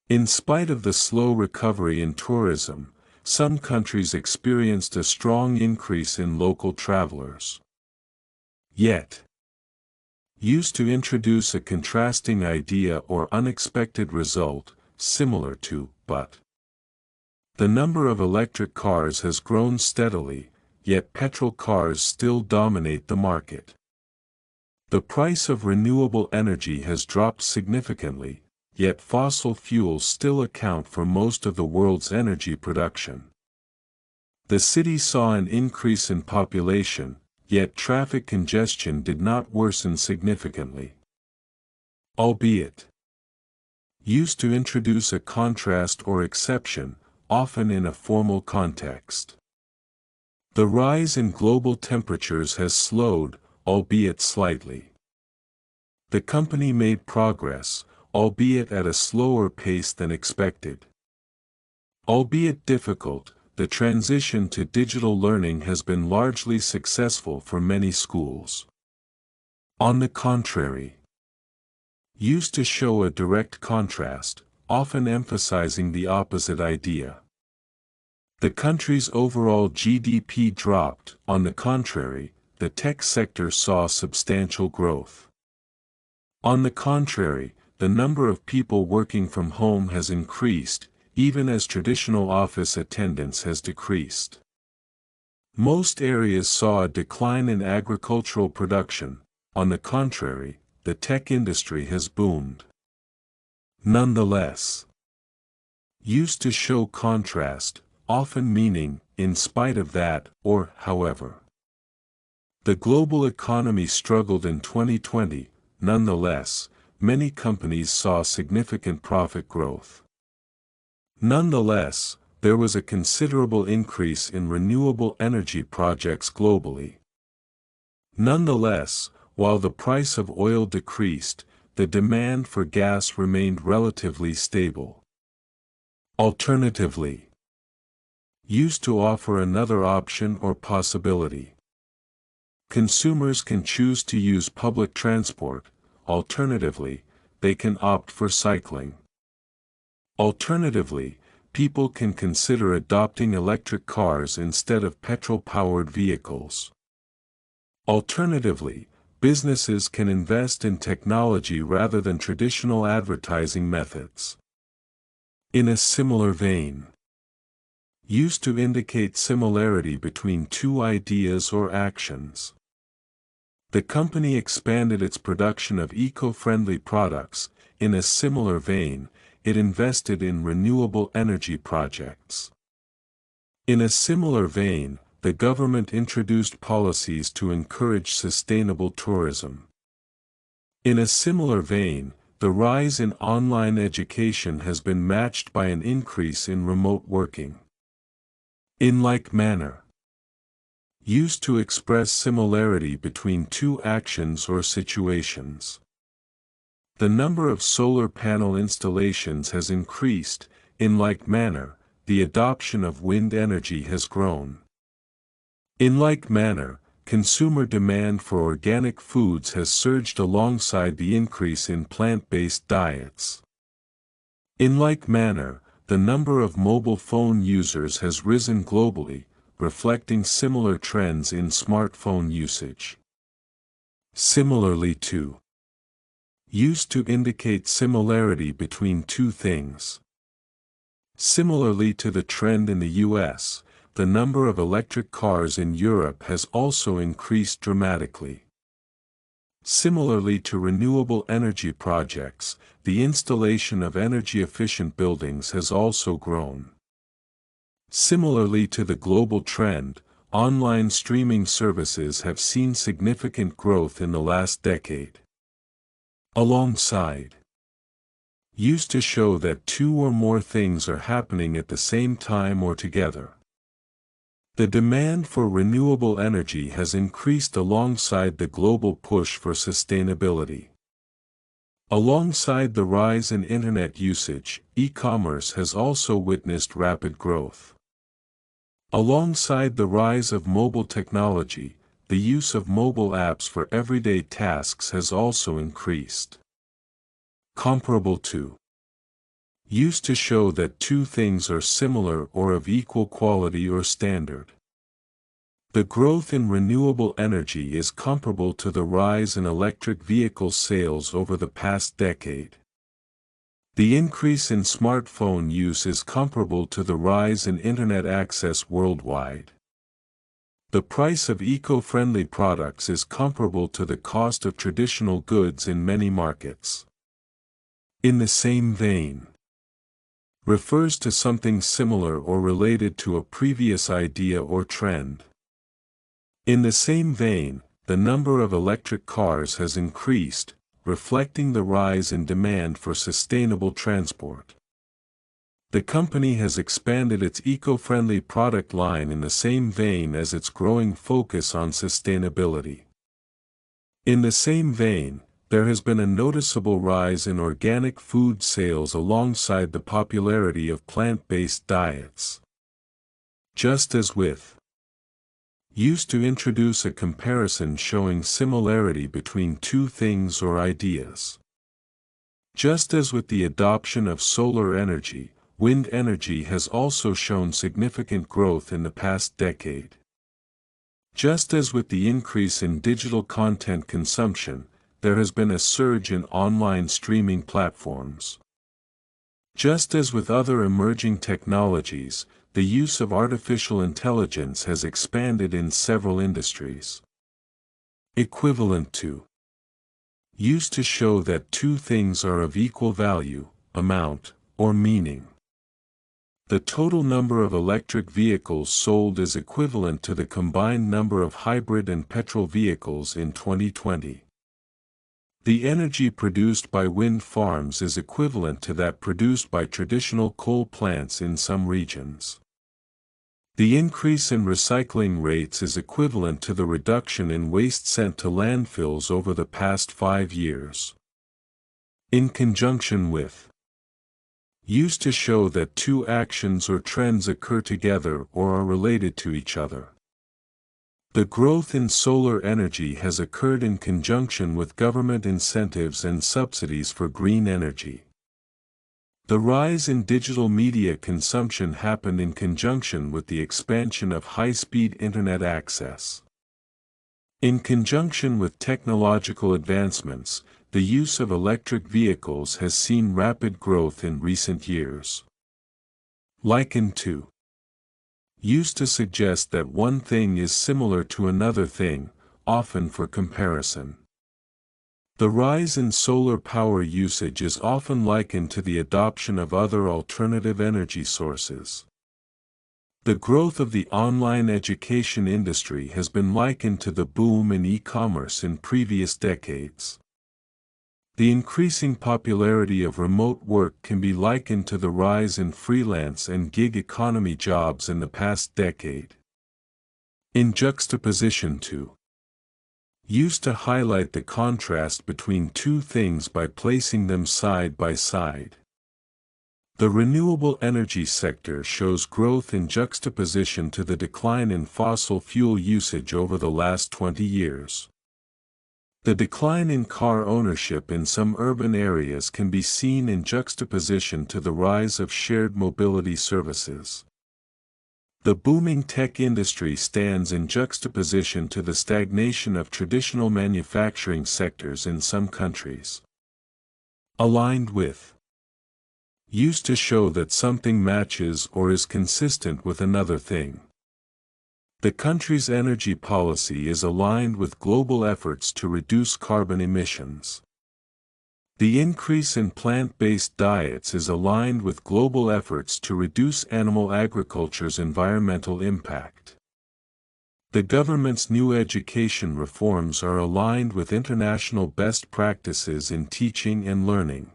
In spite of the slow recovery in tourism, some countries experienced a strong increase in local travelers. Yet, used to introduce a contrasting idea or unexpected result, similar to, but. The number of electric cars has grown steadily, yet petrol cars still dominate the market. The price of renewable energy has dropped significantly, yet fossil fuels still account for most of the world's energy production. The city saw an increase in population, yet traffic congestion did not worsen significantly. Albeit, used to introduce a contrast or exception, often in a formal context. The rise in global temperatures has slowed, albeit slightly. The company made progress, albeit at a slower pace than expected. Albeit difficult, the transition to digital learning has been largely successful for many schools. On the contrary, used to show a direct contrast, often emphasizing the opposite idea. The country's overall GDP dropped. On the contrary, the tech sector saw substantial growth. On the contrary, the number of people working from home has increased, even as traditional office attendance has decreased. Most areas saw a decline in agricultural production. On the contrary, the tech industry has boomed. Nonetheless, used to show contrast, often meaning, in spite of that, or, however. The global economy struggled in 2020, nonetheless, many companies saw significant profit growth. Nonetheless, there was a considerable increase in renewable energy projects globally. Nonetheless, while the price of oil decreased, the demand for gas remained relatively stable. Alternatively, used to offer another option or possibility. Consumers can choose to use public transport. Alternatively, they can opt for cycling. Alternatively, people can consider adopting electric cars instead of petrol-powered vehicles. Alternatively, businesses can invest in technology rather than traditional advertising methods. In a similar vein, used to indicate similarity between two ideas or actions. The company expanded its production of eco-friendly products. In a similar vein, it invested in renewable energy projects. In a similar vein, the government introduced policies to encourage sustainable tourism. In a similar vein, the rise in online education has been matched by an increase in remote working. In like manner, used to express similarity between two actions or situations. The number of solar panel installations has increased. In like manner, the adoption of wind energy has grown. In like manner, consumer demand for organic foods has surged alongside the increase in plant-based diets. In like manner, the number of mobile phone users has risen globally, reflecting similar trends in smartphone usage. Similarly to, used to indicate similarity between two things. Similarly to the trend in the US, the number of electric cars in Europe has also increased dramatically. Similarly to renewable energy projects, the installation of energy-efficient buildings has also grown. Similarly to the global trend, online streaming services have seen significant growth in the last decade. Alongside, used to show that two or more things are happening at the same time or together. The demand for renewable energy has increased alongside the global push for sustainability. Alongside the rise in internet usage, e-commerce has also witnessed rapid growth. Alongside the rise of mobile technology, the use of mobile apps for everyday tasks has also increased. Comparable to, used to show that two things are similar or of equal quality or standard. The growth in renewable energy is comparable to the rise in electric vehicle sales over the past decade. The increase in smartphone use is comparable to the rise in internet access worldwide. The price of eco-friendly products is comparable to the cost of traditional goods in many markets. In the same vein, refers to something similar or related to a previous idea or trend. In the same vein, the number of electric cars has increased, reflecting the rise in demand for sustainable transport. The company has expanded its eco-friendly product line in the same vein as its growing focus on sustainability. In the same vein, there has been a noticeable rise in organic food sales alongside the popularity of plant-based diets. Just as with used to introduce a comparison showing similarity between two things or ideas. Just as with the adoption of solar energy, wind energy has also shown significant growth in the past decade. Just as with the increase in digital content consumption, there has been a surge in online streaming platforms. Just as with other emerging technologies, the use of artificial intelligence has expanded in several industries. Equivalent to used to show that two things are of equal value, amount, or meaning. The total number of electric vehicles sold is equivalent to the combined number of hybrid and petrol vehicles in 2020. The energy produced by wind farms is equivalent to that produced by traditional coal plants in some regions. The increase in recycling rates is equivalent to the reduction in waste sent to landfills over the past 5 years. In conjunction with used to show that two actions or trends occur together or are related to each other. The growth in solar energy has occurred in conjunction with government incentives and subsidies for green energy. The rise in digital media consumption happened in conjunction with the expansion of high-speed internet access. In conjunction with technological advancements, the use of electric vehicles has seen rapid growth in recent years. Likened to used to suggest that one thing is similar to another thing, often for comparison. The rise in solar power usage is often likened to the adoption of other alternative energy sources. The growth of the online education industry has been likened to the boom in e-commerce in previous decades. The increasing popularity of remote work can be likened to the rise in freelance and gig economy jobs in the past decade. In juxtaposition to used to highlight the contrast between two things by placing them side by side. The renewable energy sector shows growth in juxtaposition to the decline in fossil fuel usage over the last 20 years. The decline in car ownership in some urban areas can be seen in juxtaposition to the rise of shared mobility services. The booming tech industry stands in juxtaposition to the stagnation of traditional manufacturing sectors in some countries. Aligned with used to show that something matches or is consistent with another thing. The country's energy policy is aligned with global efforts to reduce carbon emissions. The increase in plant-based diets is aligned with global efforts to reduce animal agriculture's environmental impact. The government's new education reforms are aligned with international best practices in teaching and learning.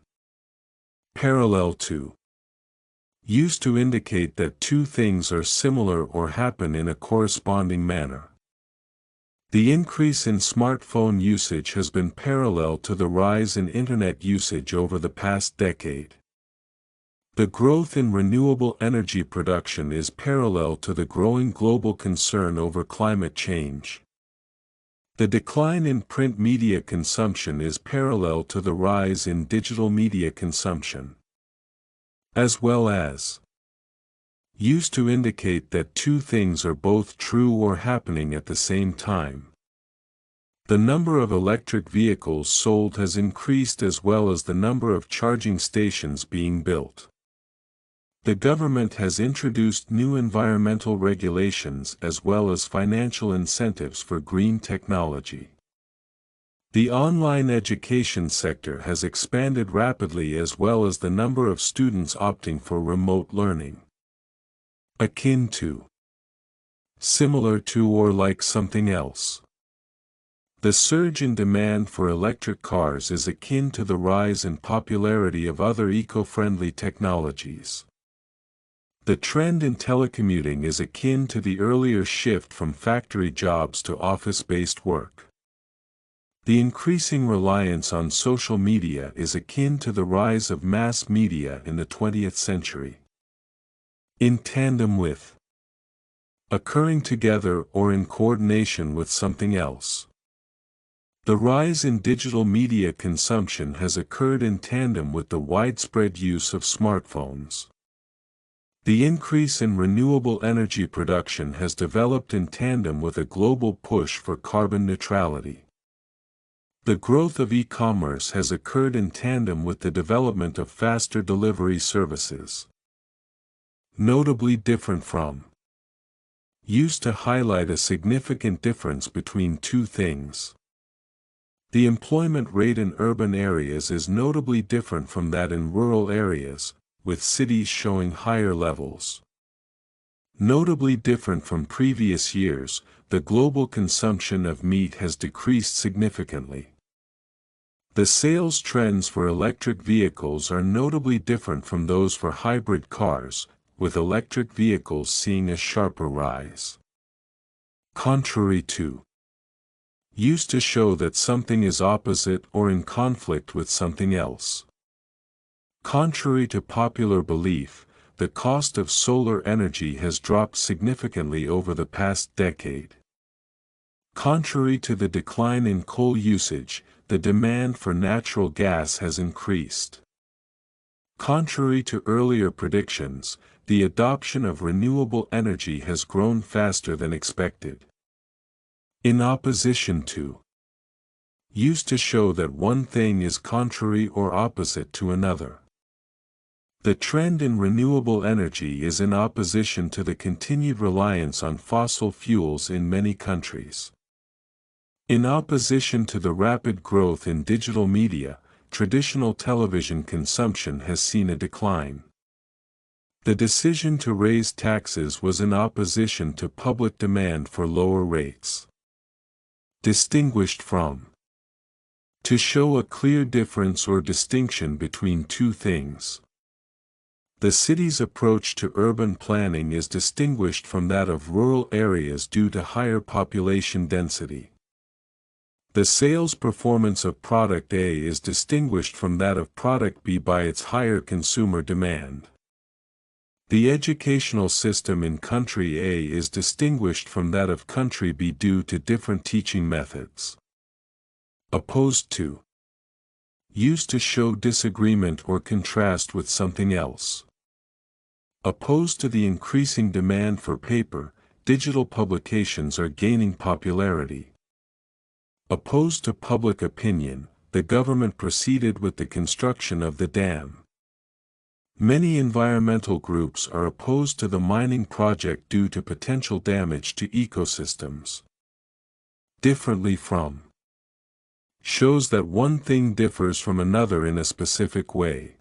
Parallel to used to indicate that two things are similar or happen in a corresponding manner. The increase in smartphone usage has been parallel to the rise in internet usage over the past decade. The growth in renewable energy production is parallel to the growing global concern over climate change. The decline in print media consumption is parallel to the rise in digital media consumption. As well as used to indicate that two things are both true or happening at the same time. The number of electric vehicles sold has increased as well as the number of charging stations being built. The government has introduced new environmental regulations as well as financial incentives for green technology. The online education sector has expanded rapidly as well as the number of students opting for remote learning. Akin to, similar to or like something else. The surge in demand for electric cars is akin to the rise in popularity of other eco-friendly technologies. The trend in telecommuting is akin to the earlier shift from factory jobs to office-based work. The increasing reliance on social media is akin to the rise of mass media in the 20th century. In tandem with, occurring together or in coordination with something else. The rise in digital media consumption has occurred in tandem with the widespread use of smartphones. The increase in renewable energy production has developed in tandem with a global push for carbon neutrality. The growth of e-commerce has occurred in tandem with the development of faster delivery services. Notably different from, used to highlight a significant difference between two things. The employment rate in urban areas is notably different from that in rural areas, with cities showing higher levels. Notably different from previous years, the global consumption of meat has decreased significantly. The sales trends for electric vehicles are notably different from those for hybrid cars, with electric vehicles seeing a sharper rise. Contrary to, used to show that something is opposite or in conflict with something else. Contrary to popular belief, the cost of solar energy has dropped significantly over the past decade. Contrary to the decline in coal usage, the demand for natural gas has increased. Contrary to earlier predictions, the adoption of renewable energy has grown faster than expected. In opposition to, used to show that one thing is contrary or opposite to another. The trend in renewable energy is in opposition to the continued reliance on fossil fuels in many countries. In opposition to the rapid growth in digital media, traditional television consumption has seen a decline. The decision to raise taxes was in opposition to public demand for lower rates. Distinguished from, to show a clear difference or distinction between two things. The city's approach to urban planning is distinguished from that of rural areas due to higher population density. The sales performance of product A is distinguished from that of product B by its higher consumer demand. The educational system in country A is distinguished from that of country B due to different teaching methods. Opposed to, used to show disagreement or contrast with something else. Opposed to the increasing demand for paper, digital publications are gaining popularity. Opposed to public opinion, the government proceeded with the construction of the dam. Many environmental groups are opposed to the mining project due to potential damage to ecosystems. Differently from, shows that one thing differs from another in a specific way.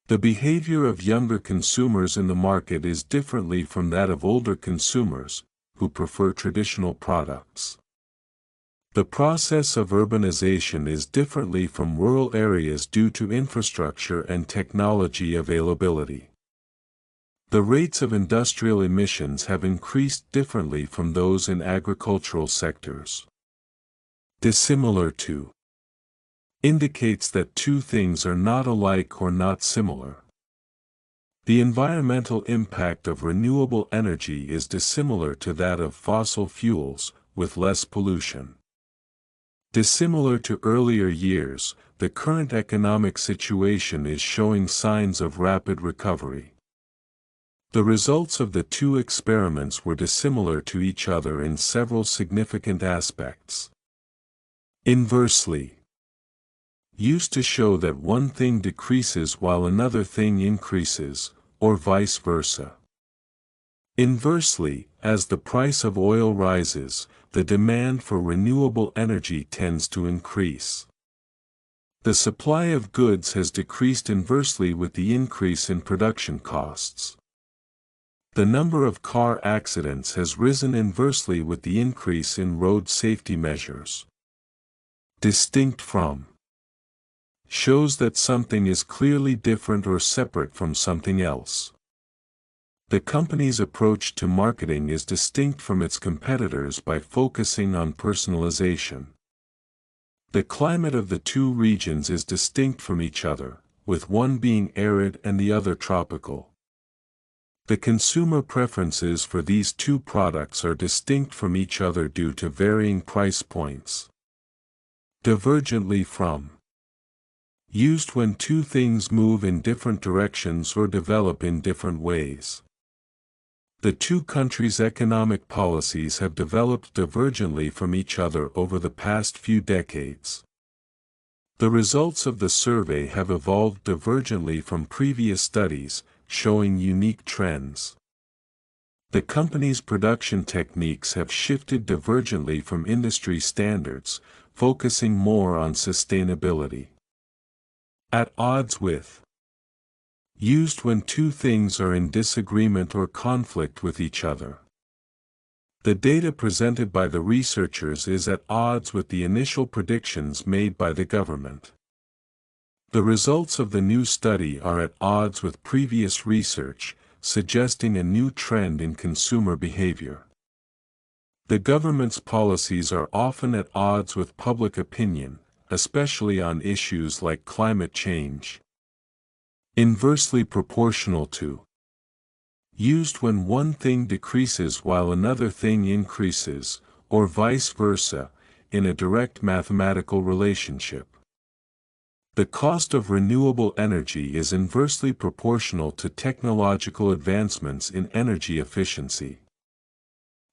The behavior of younger consumers in the market is differently from that of older consumers, who prefer traditional products. The process of urbanization is differently from rural areas due to infrastructure and technology availability. The rates of industrial emissions have increased differently from those in agricultural sectors. Dissimilar to, indicates that two things are not alike or not similar. The environmental impact of renewable energy is dissimilar to that of fossil fuels, with less pollution. Dissimilar to earlier years, the current economic situation is showing signs of rapid recovery. The results of the two experiments were dissimilar to each other in several significant aspects. Inversely, used to show that one thing decreases while another thing increases, or vice versa. Inversely, as the price of oil rises, the demand for renewable energy tends to increase. The supply of goods has decreased inversely with the increase in production costs. The number of car accidents has risen inversely with the increase in road safety measures. Distinct from, shows that something is clearly different or separate from something else. The company's approach to marketing is distinct from its competitors by focusing on personalization. The climate of the two regions is distinct from each other, with one being arid and the other tropical. The consumer preferences for these two products are distinct from each other due to varying price points. Divergently from. Used when two things move in different directions or develop in different ways. The two countries' economic policies have developed divergently from each other over the past few decades. The results of the survey have evolved divergently from previous studies, showing unique trends. The company's production techniques have shifted divergently from industry standards, focusing more on sustainability. At odds with. Used when two things are in disagreement or conflict with each other. The data presented by the researchers is at odds with the initial predictions made by the government. The results of the new study are at odds with previous research, suggesting a new trend in consumer behavior. The government's policies are often at odds with public opinion, especially on issues like climate change. Inversely proportional to. Used when one thing decreases while another thing increases, or vice versa, in a direct mathematical relationship. The cost of renewable energy is inversely proportional to technological advancements in energy efficiency.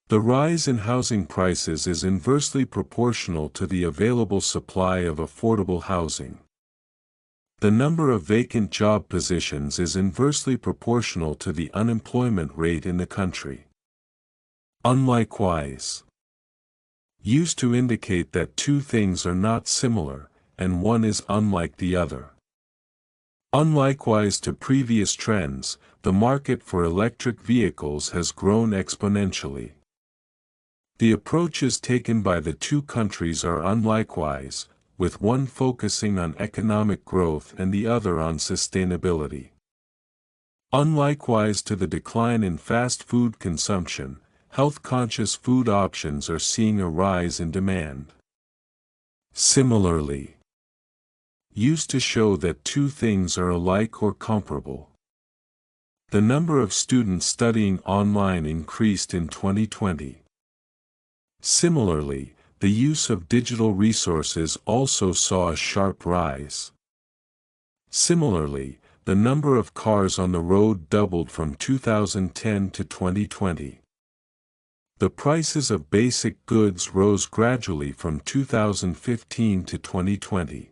The rise in housing prices is inversely proportional to the available supply of affordable housing. The number of vacant job positions is inversely proportional to the unemployment rate in the country. Unlikewise. Used to indicate that two things are not similar, and one is unlike the other. Unlikewise to previous trends, the market for electric vehicles has grown exponentially. The approaches taken by the two countries are unlikewise, with one focusing on economic growth and the other on sustainability. Unlikewise to the decline in fast food consumption, health-conscious food options are seeing a rise in demand. Similarly. Used to show that two things are alike or comparable. The number of students studying online increased in 2020. Similarly, the use of digital resources also saw a sharp rise. Similarly, the number of cars on the road doubled from 2010 to 2020. The prices of basic goods rose gradually from 2015 to 2020.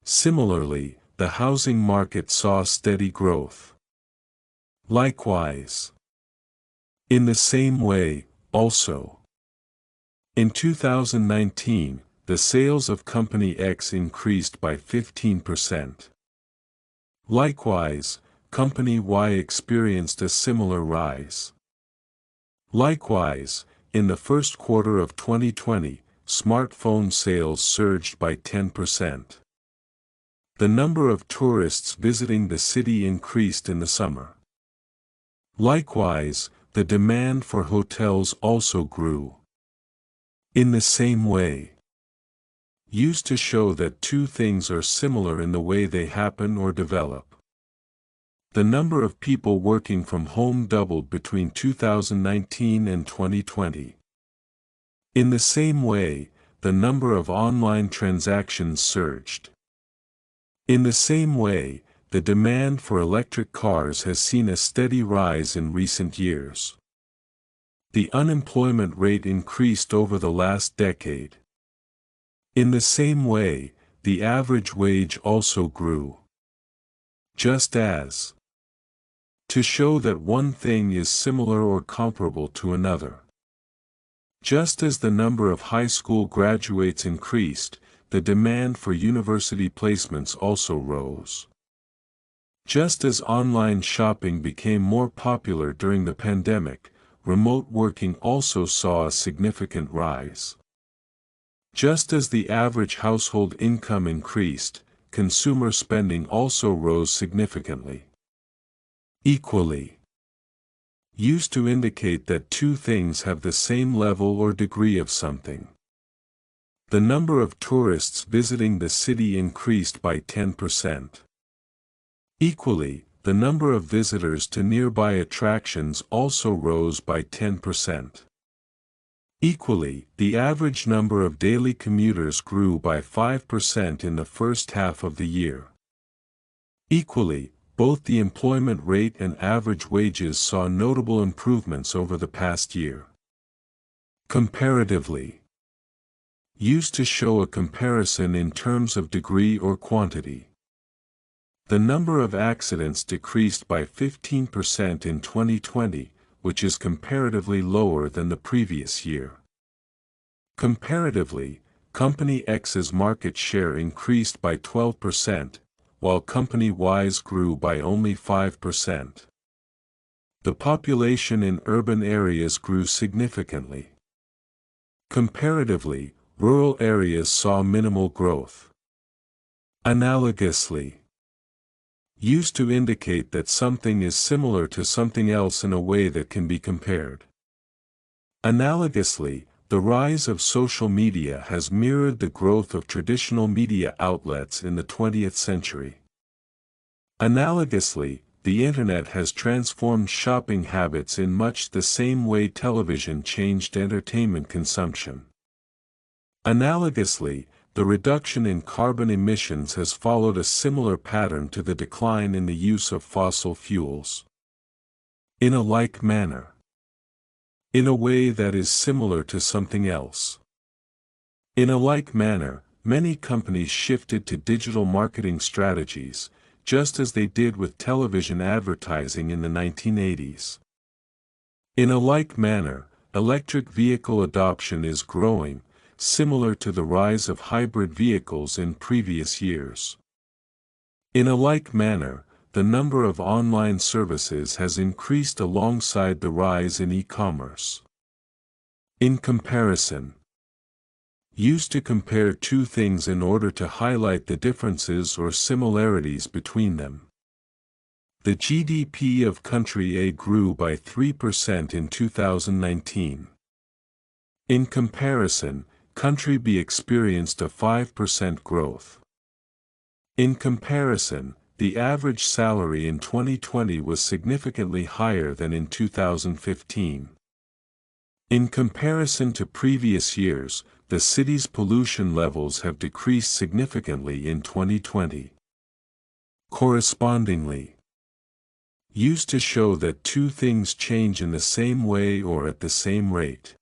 Similarly, the housing market saw steady growth. Likewise. In the same way, also. In 2019, the sales of Company X increased by 15%. Likewise, Company Y experienced a similar rise. Likewise, in the first quarter of 2020, smartphone sales surged by 10%. The number of tourists visiting the city increased in the summer. Likewise, the demand for hotels also grew. In the same way. Used to show that two things are similar in the way they happen or develop. The number of people working from home doubled between 2019 and 2020. In the same way, the number of online transactions surged. In the same way, the demand for electric cars has seen a steady rise in recent years. The unemployment rate increased over the last decade. In the same way, the average wage also grew. Just as. To show that one thing is similar or comparable to another. Just as the number of high school graduates increased, the demand for university placements also rose. Just as online shopping became more popular during the pandemic, remote working also saw a significant rise. Just as the average household income increased, consumer spending also rose significantly. Equally. Used to indicate that two things have the same level or degree of something. the number of tourists visiting the city increased by 10%. Equally, the number of visitors to nearby attractions also rose by 10%. Equally, the average number of daily commuters grew by 5% in the first half of the year. Equally, both the employment rate and average wages saw notable improvements over the past year. Comparatively. Used to show a comparison in terms of degree or quantity. The number of accidents decreased by 15% in 2020, which is comparatively lower than the previous year. Comparatively, Company X's market share increased by 12%, while Company Y's grew by only 5%. The population in urban areas grew significantly. Comparatively, rural areas saw minimal growth. Analogously. Used to indicate that something is similar to something else in a way that can be compared. Analogously, the rise of social media has mirrored the growth of traditional media outlets in the 20th century. Analogously, the Internet has transformed shopping habits in much the same way television changed entertainment consumption. Analogously, the reduction in carbon emissions has followed a similar pattern to the decline in the use of fossil fuels. In a like manner. In a way that is similar to something else. In a like manner, many companies shifted to digital marketing strategies, just as they did with television advertising in the 1980s. In a like manner, electric vehicle adoption is growing, similar to the rise of hybrid vehicles in previous years. In a like manner, the number of online services has increased alongside the rise in e-commerce. In comparison. Used to compare two things in order to highlight the differences or similarities between them. The GDP of country A grew by 3% in 2019. In comparison, country B experienced a 5% growth. In comparison, the average salary in 2020 was significantly higher than in 2015. In comparison to previous years, the city's pollution levels have decreased significantly in 2020. Correspondingly. Used to show that two things change in the same way or at the same rate.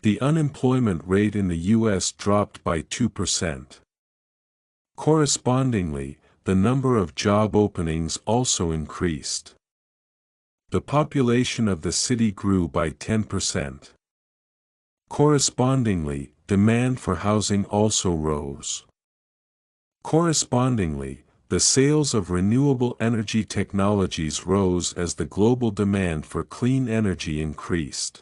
The unemployment rate in the U.S. dropped by 2%. Correspondingly, the number of job openings also increased. The population of the city grew by 10%. Correspondingly, demand for housing also rose. Correspondingly, the sales of renewable energy technologies rose as the global demand for clean energy increased.